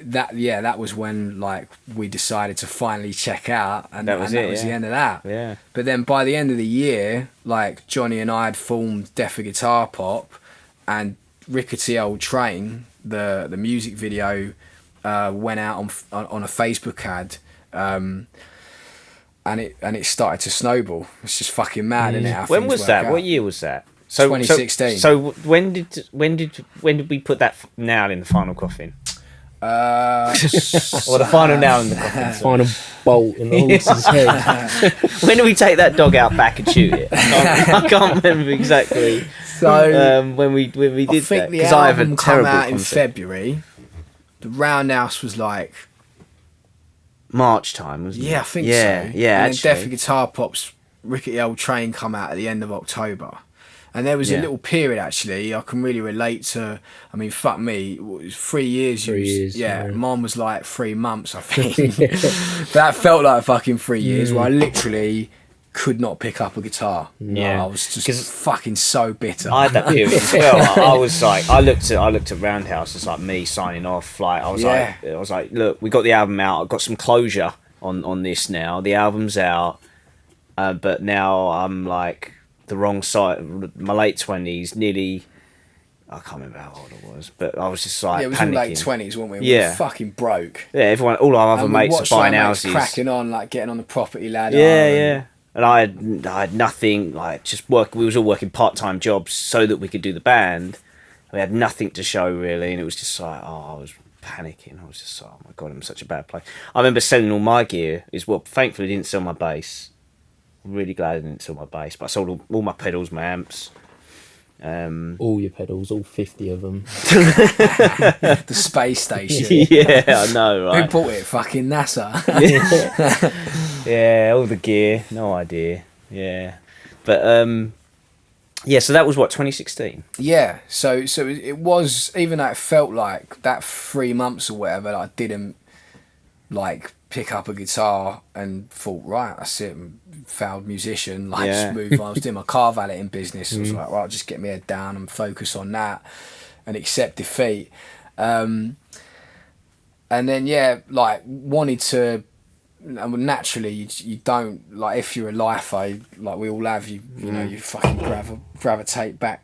that. Yeah, that was when like we decided to finally check out, and that was the end of that. Yeah. But then by the end of the year, like Johnny and I had formed Deaf Guitar Pop, and Rickety Old Train, the music video, went out on a Facebook ad. And it started to snowball. It's just fucking mad, isn't it? When was that? What year was that? So 2016. So when did we put that nail in the final coffin? Or the final nail in the coffin? Final bolt in the horse's head. When did we take that dog out back and shoot it? I can't remember exactly. So when we did I think that, the I have a album terrible came out in concept. February. The Roundhouse was like March time, wasn't it? I think so. Yeah, And then actually. Deaf Guitar Pop's Rickety Old Train come out at the end of October. And there was a little period, actually, I can really relate to. I mean, fuck me, it was 3 years. 3 years. Yeah, mine was like 3 months, I think. That felt like fucking 3 years where I literally could not pick up a guitar. Yeah. I was just fucking so bitter. I had that period as well. I was like, I looked at Roundhouse as like me signing off. Like I was like, look, we got the album out. I've got some closure on this now. The album's out, but now I'm like the wrong side. My late 20s, nearly. I can't remember how old I was, but I was just like, it was panicking. in late 20s, weren't we? We Yeah. were fucking broke. Yeah, everyone, all our other And mates are buying houses. cracking on, like getting on the property ladder. Yeah. And I had nothing, like just work. We was all working part-time jobs so that we could do the band. We had nothing to show really, and it was just like, I was panicking. I was just like, oh my God, I'm in such a bad place. I remember selling all my gear. Thankfully I didn't sell my bass. I'm really glad I didn't sell my bass, but I sold all my pedals, my amps. All your pedals, all 50 of them. The space station. Yeah, I know, right? Who bought it? Fucking NASA. Yeah, all the gear. No idea. Yeah, but so that was what, 2016. Yeah, so it was, even though it felt like that 3 months or whatever, I didn't like pick up a guitar and thought, right, that's it, failed musician, like just move on. I was doing my car valeting business. I was like, right, I'll just get my head down and focus on that and accept defeat. And then like wanted to. And naturally, you don't, like, if you're a lifer, like we all have, you know, you fucking gravitate back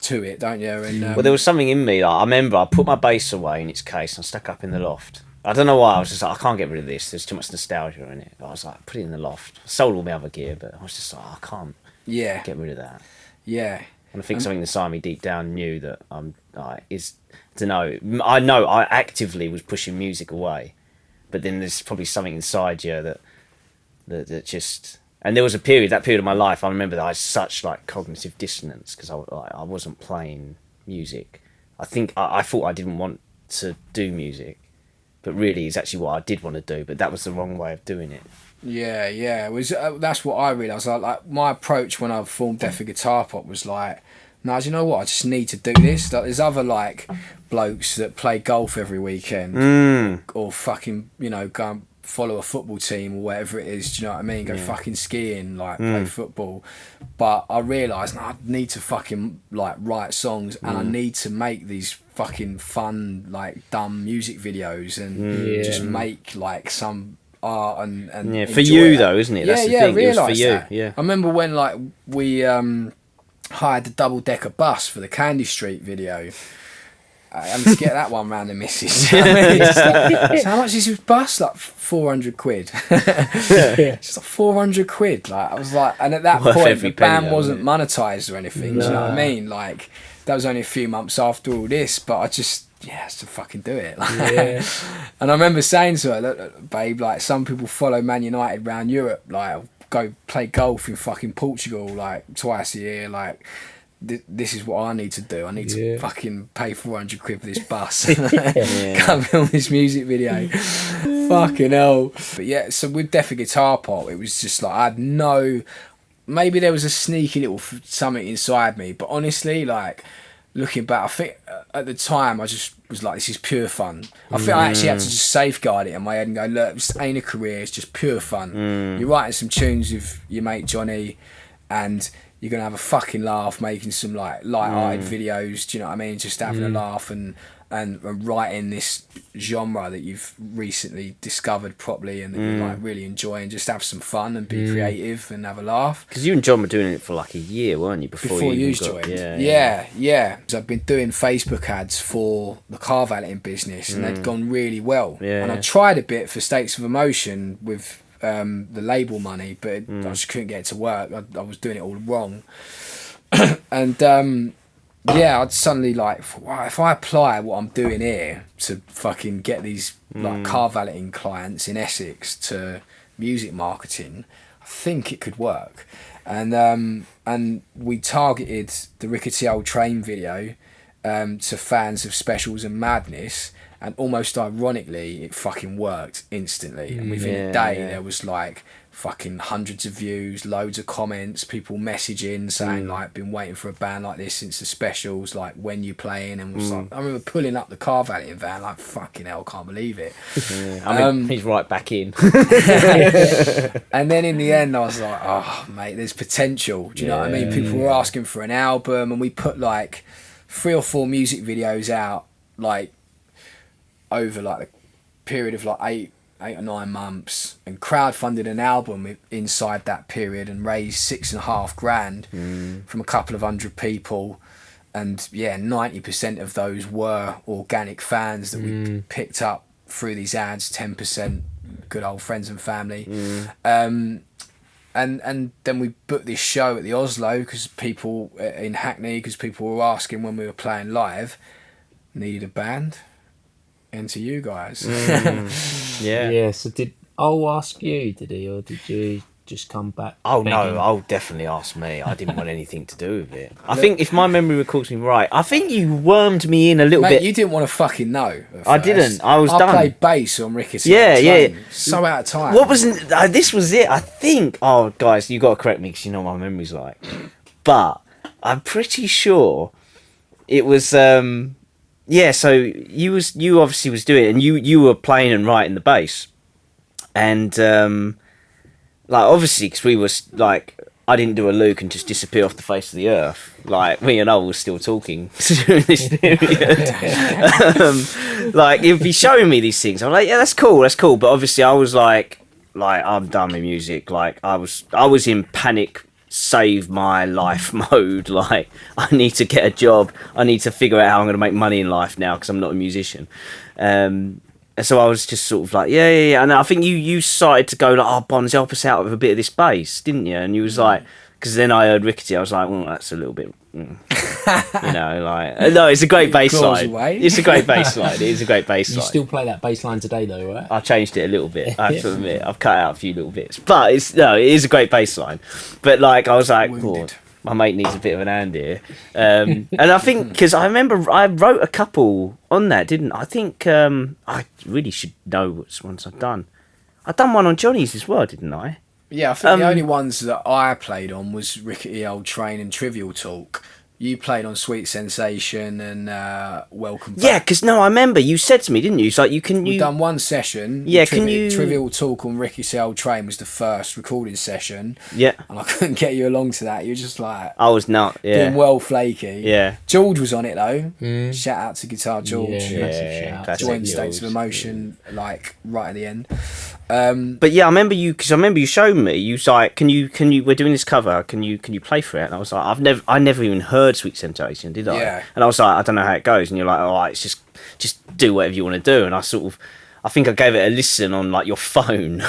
to it, don't you? And Well, there was something in me. Like, I remember I put my bass away in its case and stuck up in the loft. I don't know why. I was just like, I can't get rid of this. There's too much nostalgia in it. I was like, put it in the loft. I sold all my other gear, but I was just like, I can't get rid of that. Yeah. And I think something inside me deep down knew that I'm like, I don't know. I know I actively was pushing music away. But then there's probably something inside you that just. And there was that period of my life. I remember that I had such like cognitive dissonance because I wasn't playing music. I think I thought I didn't want to do music, but really it's actually what I did want to do. But that was the wrong way of doing it. Yeah. It was that's what I realised. Like my approach when I formed Deaf Guitar Pop was like, no, do you know what? I just need to do this. Like, there's other like blokes that play golf every weekend, or fucking, you know, go and follow a football team or whatever it is. Do you know what I mean? Go fucking skiing, like play football. But I realised I need to fucking like write songs, and I need to make these fucking fun, like dumb music videos, and just make like some art and for you though, isn't it? That's the thing. I realised it was for you. that. Yeah. I remember when like we hired the double-decker bus for the Candy Street video. And to get that one round the missus. So how much is this bus? Like 400 quid. It's like 400 quid. Like I was like, and at that point the band wasn't monetised or anything. Do you know what I mean? Like that was only a few months after all this, but I just to fucking do it. And I remember saying to her, look, babe, like some people follow Man United around Europe, like go play golf in fucking Portugal like twice a year, like this is what I need to do. I need to fucking pay 400 quid for this bus. Come film this music video. Fucking hell. But so with Deaf Guitar Pop, it was just like I had no, maybe there was a sneaky little something inside me, but honestly, like looking back, I think at the time I just was like, this is pure fun. I think I actually had to just safeguard it in my head and go, look, this ain't a career, it's just pure fun. You're writing some tunes with your mate Johnny, and you're gonna have a fucking laugh making some like light-hearted videos. Do you know what I mean? Just having a laugh and writing this genre that you've recently discovered properly and that you like really enjoy, and just have some fun and be creative and have a laugh. Because you and John were doing it for like a year, weren't you? Before you joined. Yeah. So I've been doing Facebook ads for the car valeting business, and they'd gone really well. Yeah. And I tried a bit for States of Emotion with the label money, but I just couldn't get it to work. I was doing it all wrong. And I'd suddenly like, wow, if I apply what I'm doing here to fucking get these like car valeting clients in Essex to music marketing, I think it could work. And we targeted the Rickety Old Train video to fans of Specials and Madness, and almost ironically it fucking worked instantly. And within a day there was like fucking hundreds of views, loads of comments, people messaging saying like, been waiting for a band like this since the Specials, like when you playing, and was like, I remember pulling up the car valeting van like, fucking hell, can't believe it. I mean, he's right back in. And then in the end I was like, oh mate, there's potential. Do you know what I mean? People were asking for an album, and we put like 3 or 4 music videos out like over like a period of like 8 or 9 months, and crowdfunded an album inside that period and raised $6,500 from a couple of hundred people. And 90% of those were organic fans that we picked up through these ads, 10% good old friends and family. And then we booked this show at the Oslo because people in Hackney, because people were asking when we were playing live, needed a band. Into you guys. So did O ask you, did he, or did you just come back? Oh no, I'll definitely ask me. I didn't want anything to do with it. I think if my memory recalls me right, I think you wormed me in a little bit. You didn't want to fucking know. I didn't. I was done. I played bass on Rickety. So out of time. What was this was it, I think. Oh guys, you got to correct me because you know what my memory's like. But I'm pretty sure it was so you obviously was doing it, and you were playing and writing the bass, and like obviously because we was like, I didn't do a Luke and just disappear off the face of the earth. Like me and I was still talking during this period. Like he'd be showing me these things. I'm like, yeah, that's cool. But obviously I was like I'm done with music. Like I was in panic, save my life mode. Like I need to get a job, I need to figure out how I'm going to make money in life now because I'm not a musician. And so I was just sort of like and I think you started to go like, oh Bonz, help us out with a bit of this bass, didn't you? And you was like, because then I heard Rickety, I was like, well, that's a little bit you know, like no, it's a great bass line. It's a great bass line. It is a great bass line. You still play that bass line today though, right? I changed it a little bit, I have to admit. I've cut out a few little bits, but it is a great bass line. But like I was like, God, my mate needs a bit of an hand here. And I think because I remember I wrote a couple on that, didn't I? Think I really should know which ones I've done. I've done one on Johnny's as well, didn't I? Yeah, I think the only ones that I played on was Rickety Old Train and Trivial Talk. You played on Sweet Sensation and Welcome Back. Yeah, because I remember you said to me, didn't you? It's like We've done one session. Yeah, can you... Trivial Talk on Rickety Old Train was the first recording session. Yeah. And I couldn't get you along to that. You were just like... I was not, being well flaky. Yeah. George was on it though. Shout out to Guitar George. Yeah. Joined States of Emotion, like, right at the end. But yeah, I remember you showed me. You was like, "Can you? We're doing this cover. Can you play for it?" And I was like, I never even heard Sweet Sensation, did I? Yeah. And I was like, I don't know how it goes. And you're like, all right, it's just do whatever you want to do. And I think I gave it a listen on like your phone,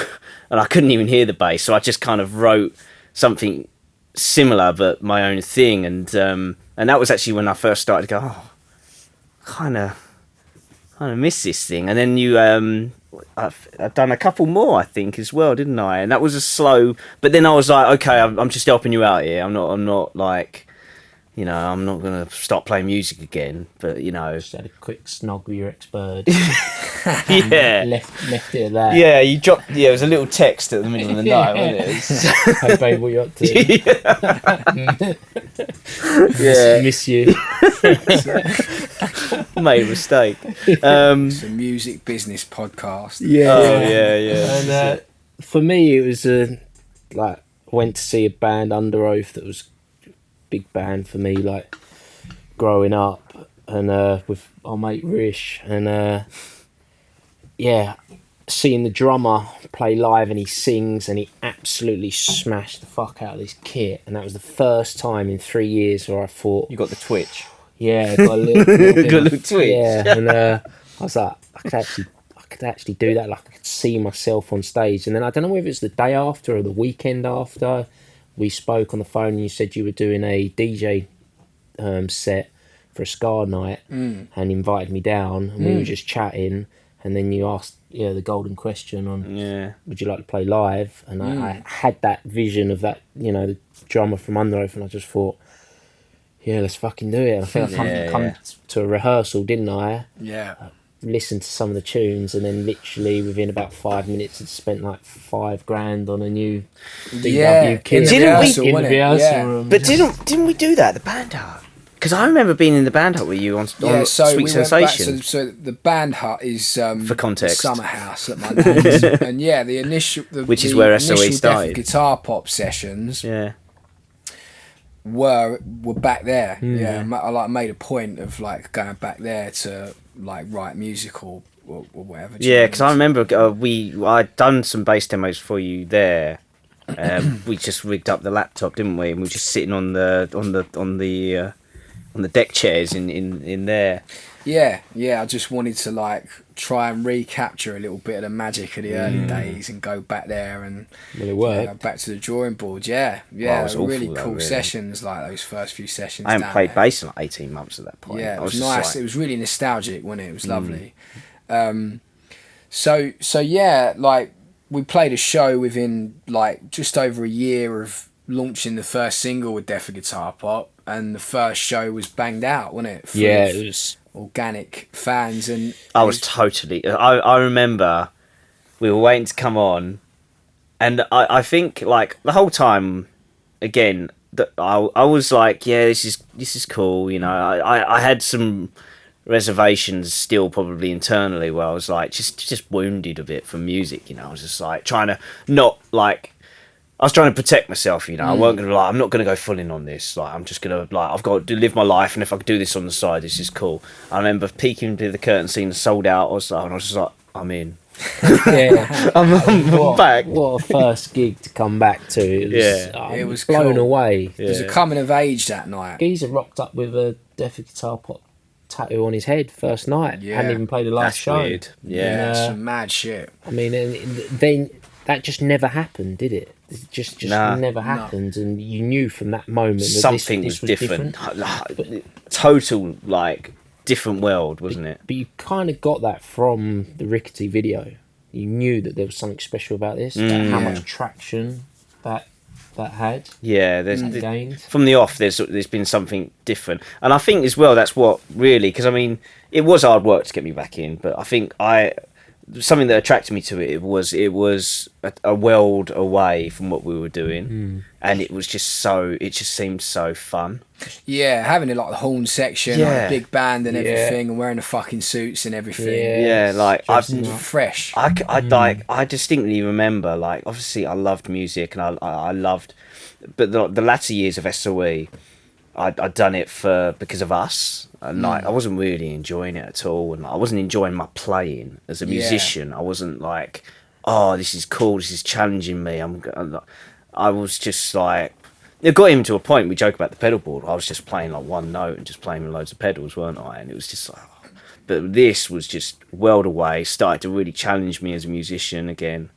and I couldn't even hear the bass, so I just kind of wrote something similar but my own thing. And that was actually when I first started to go, oh, kind of miss this thing. And then you I've done a couple more, I think, as well, didn't I? And that was a slow. But then I was like, okay, I'm just helping you out here. I'm not like, you know, I'm not gonna stop playing music again. But you know, just had a quick snog with your ex-bird. Yeah, left it at that. Yeah, you dropped. Yeah, it was a little text at the middle of the night, wasn't it? Hey babe, what you up to? Yeah. Miss you. Made a mistake. It's a music business podcast. Yeah. Oh yeah. And for me, it was like I went to see a band, Under Oath, that was a big band for me, like growing up, and with our mate Rish, and seeing the drummer play live and he sings and he absolutely smashed the fuck out of this kit, and that was the first time in 3 years where I thought, You got the twitch. yeah, I got a little twitch. yeah, and I was like, I could actually do that. Like I could see myself on stage. And then I don't know whether it's the day after or the weekend after, we spoke on the phone and you said you were doing a DJ set for a ska night and invited me down, and we were just chatting, and then you asked the golden question on would you like to play live, and I had that vision of that, the drummer from Under Oath, and I just thought, yeah, let's fucking do it. And I think I come to a rehearsal, didn't I? Yeah. Listened to some of the tunes, and then literally within about 5 minutes had spent like $5,000 on a new DW kit. Didn't we? Room. But didn't we do that at the band hut? Because I remember being in the band hut with you on so Sweet we Sensation. Went back, so the band hut is for context, the summer house at my nan's, and the initial, which is where SOE started. Guitar pop sessions. Yeah. Were back there. I made a point of like going back there to like write music or whatever. Yeah, because I remember I'd done some bass demos for you there. We just rigged up the laptop, didn't we? And we were just sitting on the deck chairs in there. Yeah. I just wanted to like try and recapture a little bit of the magic of the early days and go back there and it worked. Back to the drawing board. It was really cool sessions, like those first few sessions. I hadn't played bass in like 18 months at that point. Yeah, it was nice. It was really nostalgic, wasn't it? It was lovely. Like we played a show within like just over a year of launching the first single with Deaf Guitar Pop, and the first show was banged out, wasn't it? It was organic fans, and I was totally. I remember we were waiting to come on, and I think like the whole time, again, that I was like, yeah, this is cool. I had some reservations still probably internally where I was like just wounded a bit from music. I was just like trying to not like. I was trying to protect myself, I weren't going to I'm not going to go full in on this. Like, I'm just going to, I've got to live my life, and if I could do this on the side, this is cool. I remember peeking through the curtain, seeing the sold out, and I was just like, I'm in. I'm back. What a first gig to come back to. It was blown away. It was a coming of age that night. Geezer rocked up with a Deaf Guitar Pop tattoo on his head first night. Hadn't even played the last show. Weird. Some mad shit. I mean, and then that just never happened, did it? It just never happened, and you knew from that moment that something this was different. Total like different world, wasn't it? But you kind of got that from the Rickety video. You knew that there was something special about this. How much traction that had. Yeah, gained. From the off, there's been something different, and I think as well that's what really, because I mean it was hard work to get me back in, but I think something that attracted me to it was a world away from what we were doing, and it just seemed so fun. Yeah, having it like the horn section, like a big band and everything, and wearing the fucking suits and everything. Yeah, like I fresh. I distinctly remember, like, obviously I loved music, and I loved, but the latter years of SOE, I'd done it because of us, and like I wasn't really enjoying it at all, and I wasn't enjoying my playing as a musician. I wasn't like, oh, this is cool, this is challenging me. I was just like, it got him to a point. We joke about the pedal board. I was just playing like one note and just playing with loads of pedals, weren't I? And it was just like, but this was just world away. Started to really challenge me as a musician again,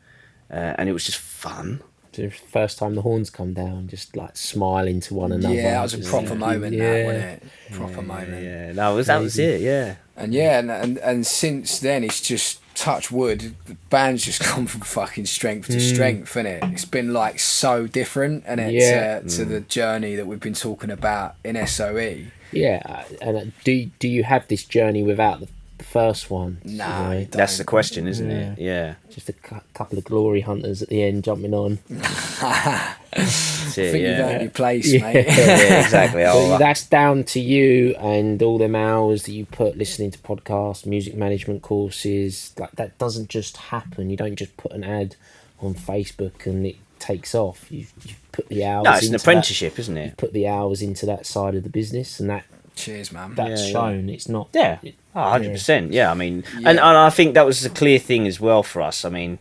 and it was just fun. The first time the horns come down, just like smiling to one another. Yeah, that was a proper moment, that, wasn't it? Proper moment. Yeah, that was it. Yeah, and since then it's just, touch wood, the band's just gone from fucking strength to strength, innit? It's been like so different, and to the journey that we've been talking about in SOE. Yeah, and do you have this journey without the first one. No, you know? That's the question, isn't it? Yeah. Just a couple of glory hunters at the end jumping on. That's it, I think you've yeah. earned your place, mate. Yeah, exactly. But that's down to you and all them hours that you put listening to podcasts, music management courses. Like, that doesn't just happen. You don't just put an ad on Facebook and it takes off. You've put the hours. No, it's an into apprenticeship, isn't it? put the hours into that side of the business, and Cheers, man. that's shown. It's not. Yeah, 100%. Yeah, I mean, Yeah. and I think that was a clear thing as well for us. I mean,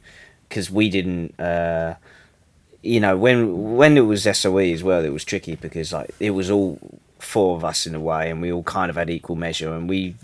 because we didn't, you know, when it was SOE as well, it was tricky because like it was all four of us in a way, and we all kind of had equal measure, and we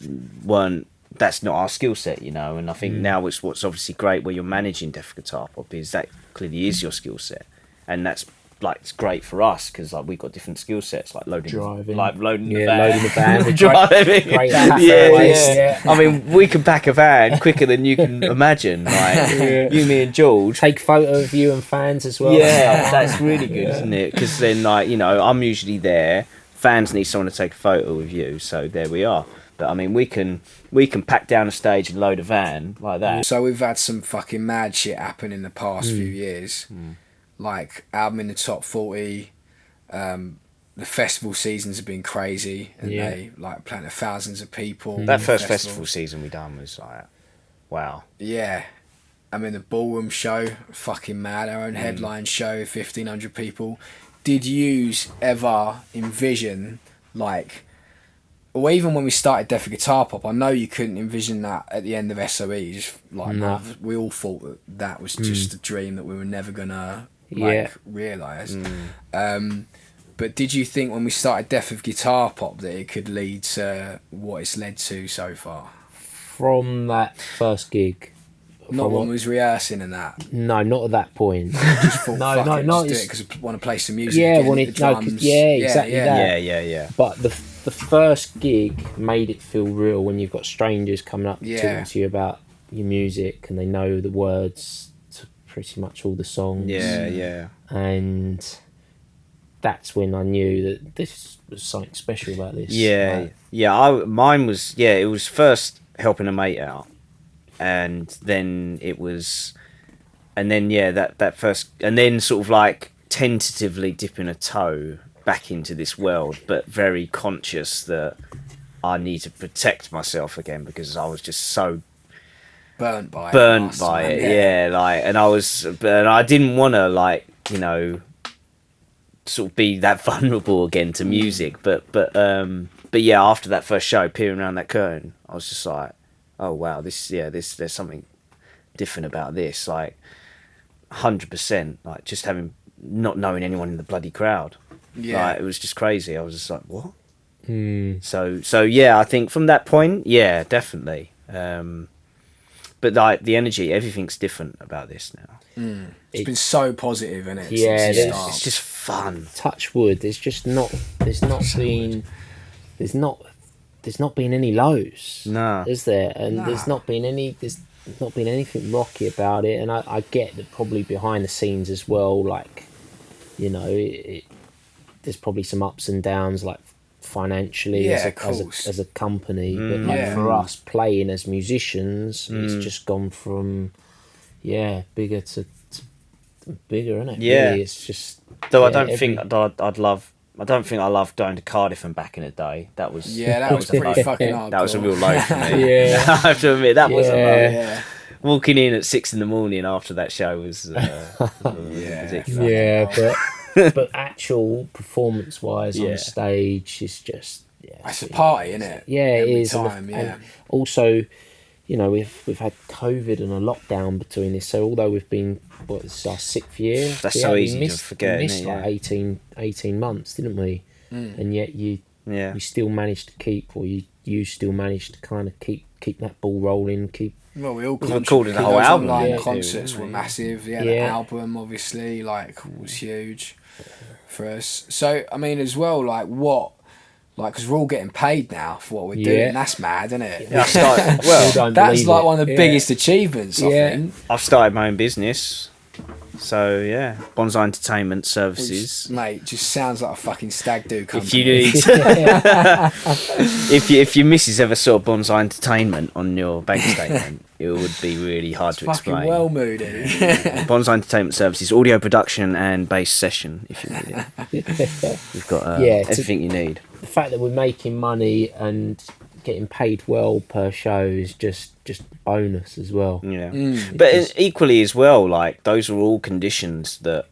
weren't. That's not our skill set, you know. And I think now it's what's obviously great where you're managing Def Guitar Pop is that clearly is your skill set, and that's. Like, it's great for us because like we've got different skill sets, like loading the van, loading the van, driving. great Yeah. I mean, we can pack a van quicker than you can imagine. Like you, me, and George take photo of you and fans as well. Yeah, that's really good, isn't it? Because then, like, you know, I'm usually there. Fans need someone to take a photo of you, so there we are. But I mean, we can pack down a stage and load a van like that. So we've had some fucking mad shit happen in the past few years. Like album in the top 40. The festival seasons have been crazy, and they like playing to thousands of people. That first festival season we done was like, wow. Yeah, I mean the ballroom show, fucking mad. Our own headline show, 1,500 people. Did you ever envision like, or even when we started Def Guitar Pop, I know you couldn't envision that at the end of SOE. Just like we all thought that was just a dream that we were never gonna realise. But did you think when we started Def Guitar Pop that it could lead to what it's led to so far? From that first gig. Not when we was rehearsing and that. No, not at that point. Just thought, No, just do it because I want to play some music. Yeah, again, the drums. exactly that. Yeah. But the first gig made it feel real when you've got strangers coming up talking to you about your music and they know the words to pretty much all the songs. Yeah. And that's when I knew that this was something special about this. Mine was it was first helping a mate out, and then it was, and then that first, and then sort of like tentatively dipping a toe back into this world, but very conscious that I need to protect myself again because I was just so burnt by it. Like, and I didn't want to, like, you know, sort of be that vulnerable again to music, but yeah, after that first show, peering around that curtain, I was just like, oh wow, there's something different about this, like 100%, like just not knowing anyone in the bloody crowd. Like, it was just crazy. I was just like, what? So yeah, I think from that point, yeah, definitely. But like the energy, everything's different about this now. It's been so positive, isn't it? Yeah, It's just fun. Touch wood. There's not been any lows. No. Is there? And there's not been anything rocky about it. And I get that probably behind the scenes as well, like, you know, there's probably some ups and downs, like financially as a company, but like for us playing as musicians, it's just gone from bigger to bigger, isn't it? Yeah, really, it's just. Though I don't think I loved going to Cardiff and back in the day. That was that was pretty fucking hardcore. That was a real low for me. I have to admit that was a low. Yeah. Walking in at 6 a.m. after that show was ridiculous. But actual performance-wise on stage is just it's a party, isn't it? Yeah, it is. Time, and also, you know, we've had COVID and a lockdown between this, so although we've been this is our 6th year, that's so easy to forget. We missed like 18 months, didn't we? And yet you still managed to keep, or you still managed to kind of keep that ball rolling, Well, we all recorded the whole album. Online concerts were massive. The album obviously was huge for us. So I mean, as well, because we're all getting paid now for what we're doing. That's mad, isn't it? Yeah, that's like one of the biggest achievements. I think I've started my own business, So yeah, Bonsai Entertainment Services. Which, mate, just sounds like a fucking stag do company. If you need, if your missus ever saw Bonsai Entertainment on your bank statement, it would be really hard to fucking explain. well mooded. Bonsai Entertainment Services, audio production and bass session. If you need it, we've got everything you need. The fact that we're making money and getting paid well per show is just bonus as well. Yeah, but equally as well, like those are all conditions that,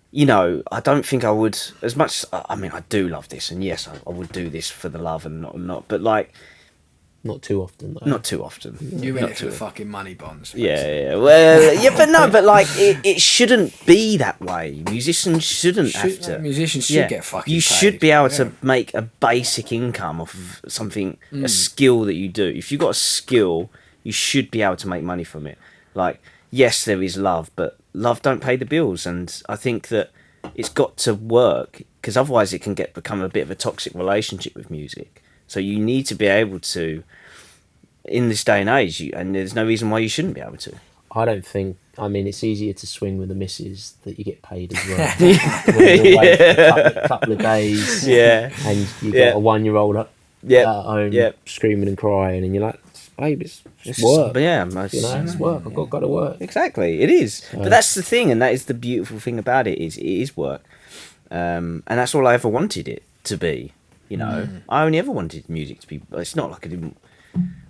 you know, I don't think I would, as much. I mean, I do love this, and yes, I would do this for the love and not. But like, not too often. Though. Not too often. You in it for the fucking money, Bonds. Yeah. Well, yeah, but no, but like, it shouldn't be that way. Musicians shouldn't have to. Musicians should get fucking You paid. should be able to make a basic income off of something, a skill that you do. If you've got a skill, you should be able to make money from it. Like, yes, there is love, but love don't pay the bills. And I think that it's got to work, because otherwise it can become a bit of a toxic relationship with music. So you need to be able to, in this day and age, and there's no reason why you shouldn't be able to. I don't think. I mean, it's easier to swing with the missus that you get paid as well. When you're away for a couple of days, and you got a 1-year-old up at home screaming and crying, and you're like, babe, it's work. But yeah, it's work. I've got to work. Exactly, it is. But that's the thing, and that is the beautiful thing about it, is it is work, and that's all I ever wanted it to be. You know, I only ever wanted music to be. It's not like I didn't.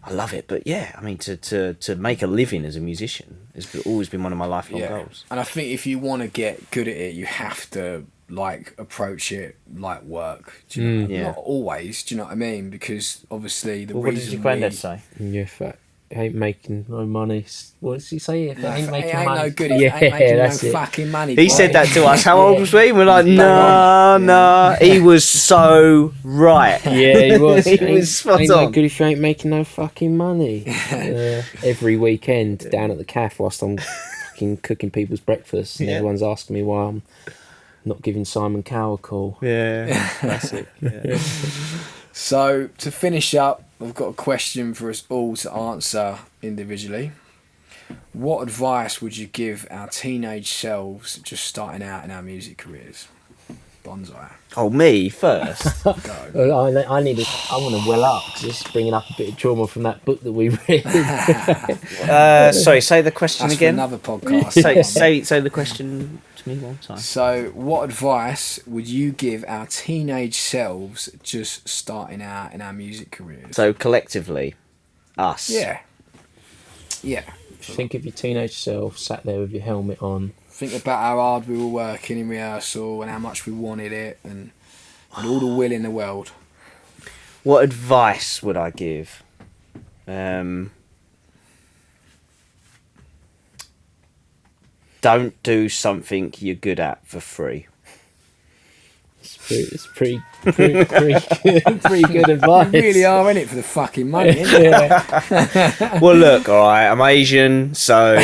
I love it, but yeah, I mean, to make a living as a musician has always been one of my lifelong goals. And I think if you want to get good at it, you have to like approach it like work. Do you know? Not always. Do you know what I mean? Because obviously the reason. What did your granddad say? Yeah, fact. Ain't making no money. What does he say? If it ain't making it ain't money, no good. If it ain't making no fucking money. He boy. said that to us. How old was we? We're like, no. He was so right. Yeah, he was. He was spot ain't on. no good if you ain't making no fucking money. Every weekend down at the cafe whilst I'm fucking cooking people's breakfast, and everyone's asking me why I'm not giving Simon Cowell a call. Yeah, classic. Yeah. So to finish up, I've got a question for us all to answer individually. What advice would you give our teenage selves just starting out in our music careers? Bonsai. Oh, me first. Go. I want to well up, because this is bringing up a bit of trauma from that book that we read. Sorry, say the question That's again. for another podcast. say the question to me one time. So, what advice would you give our teenage selves just starting out in our music careers? So collectively, us. Yeah. Think of your teenage self sat there with your helmet on. Think about how hard we were working in rehearsal and how much we wanted it and all the will in the world. What advice would I give? Don't do something you're good at for free. It's pretty good advice. We really are in it for the fucking money, isn't it? Well, look, all right, I'm Asian, so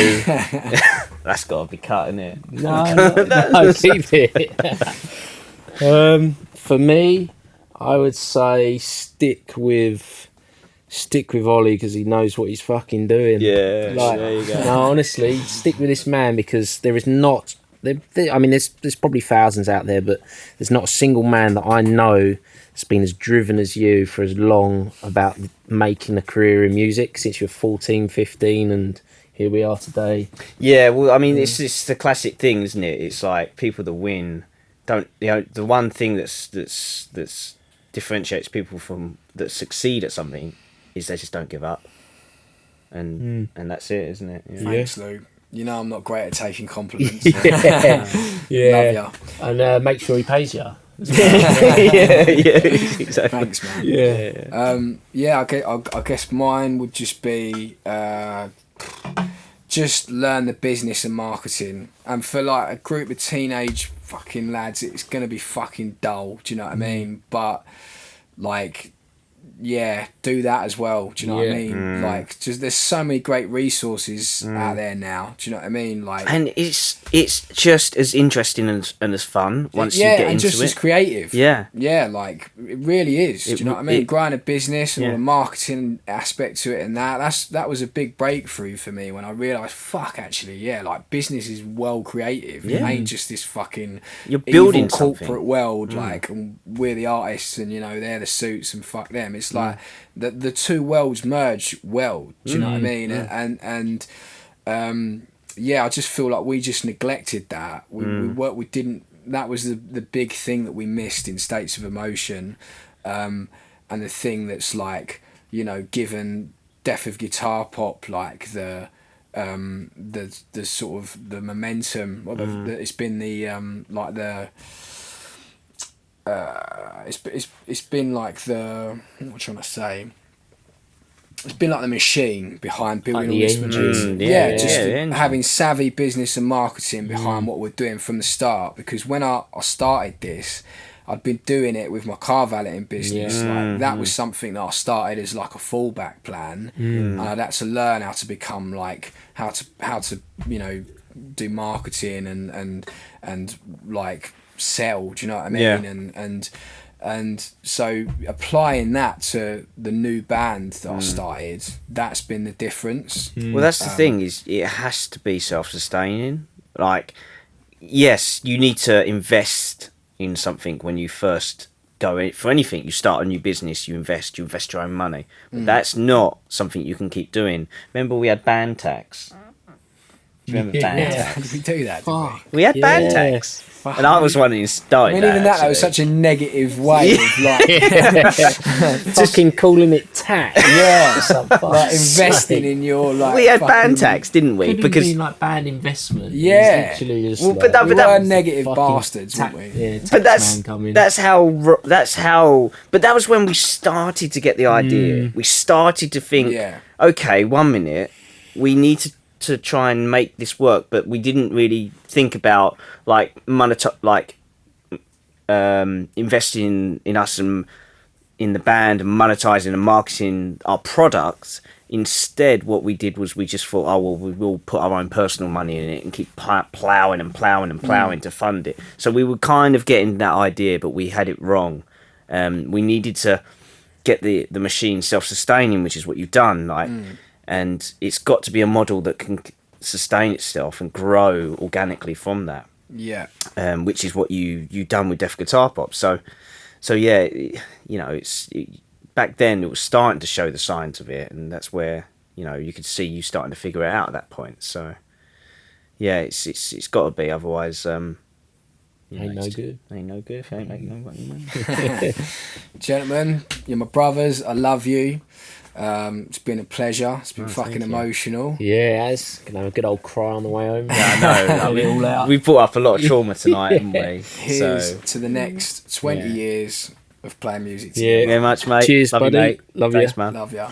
that's got to be cut, isn't it? No, keep it. For me, I would say stick with Ollie, because he knows what he's fucking doing. Yeah, there you go. No, honestly, stick with this man, because there is not. I mean, there's probably thousands out there, but there's not a single man that I know that's been as driven as you for as long about making a career in music, since you're 14, 15, and here we are today. Yeah, well, I mean, it's the classic thing, isn't it? It's like people that win don't. You know, the one thing that's differentiates people from that succeed at something is they just don't give up, and that's it, isn't it? Yeah. Thanks, Lou. You know I'm not great at taking compliments. Yeah. Love ya. And make sure he pays you. yeah, exactly. Thanks, man. I guess mine would just be just learn the business and marketing. And for like a group of teenage fucking lads, it's gonna be fucking dull. Do you know what I mean? But like, do that as well. Do you know what I mean? Like, just there's so many great resources out there now. Do you know what I mean? Like, and it's just as interesting and as fun once you get and into just it. as creative. Yeah, like it really is. Do you know what I mean? Growing a business and all the marketing aspect to it, and that was a big breakthrough for me when I realised, fuck, actually, like business is well creative. It ain't just this fucking you're building evil something. corporate world, like, and we're the artists and they're the suits and fuck them. It's like the two worlds merge well. Do you know what I mean? And I just feel like we just neglected that. We didn't. That was the big thing that we missed in States of Emotion, and the thing that's like, given Death of Guitar Pop like the sort of the momentum. It's been the like the. It's been like the, what am I trying to say? It's been like the machine behind building all this machine. Having savvy business and marketing behind what we're doing from the start. Because when I started this, I'd been doing it with my car valeting business. Like, that was something that I started as like a fallback plan. And I'd had to learn how to become like how to do marketing and like sell. Do you know what I mean? And so applying that to the new band that I started, that's been the difference. Well, that's the thing, is it has to be self-sustaining. Like, yes, you need to invest in something when you first go in. For anything, you start a new business, you invest your own money. But that's not something you can keep doing. Remember we had band tax? Do you remember band tax? Did we do that? Did we? We had band tax. And I was one who started I mean, even that was such a negative way of like fucking calling it tax. Like investing in your like. We had band tax, didn't we? Couldn't Because mean like band investment. Yeah. It's literally just Well, like, but we were fucking negative bastards, weren't we? Yeah, but tax man coming. that's how. But that was when we started to get the idea. We started to think, okay, 1 minute, we need to try and make this work, but we didn't really think about like investing in us and in the band and monetizing and marketing our products. Instead, what we did was we just thought, we will put our own personal money in it and keep ploughing to fund it. So we were kind of getting that idea, but we had it wrong. We needed to get the machine self-sustaining, which is what you've done, like. And it's got to be a model that can sustain itself and grow organically from that. Yeah. Which is what you done with Def Guitar Pop. So yeah, back then it was starting to show the signs of it, and that's where you could see you starting to figure it out at that point. So yeah, it's got to be, otherwise ain't no good. Ain't no good if it ain't making no money. Gentlemen, you're my brothers. I love you. It's been a pleasure. It's been fucking emotional. Yeah, it has. Can have a good old cry on the way home. Yeah, I know. All out. We've brought up a lot of trauma tonight, haven't we? Here's to the next 20 years of playing music together. Yeah, very much, mate. Cheers, Love buddy. you, mate. Love Thanks, you. man. Love ya.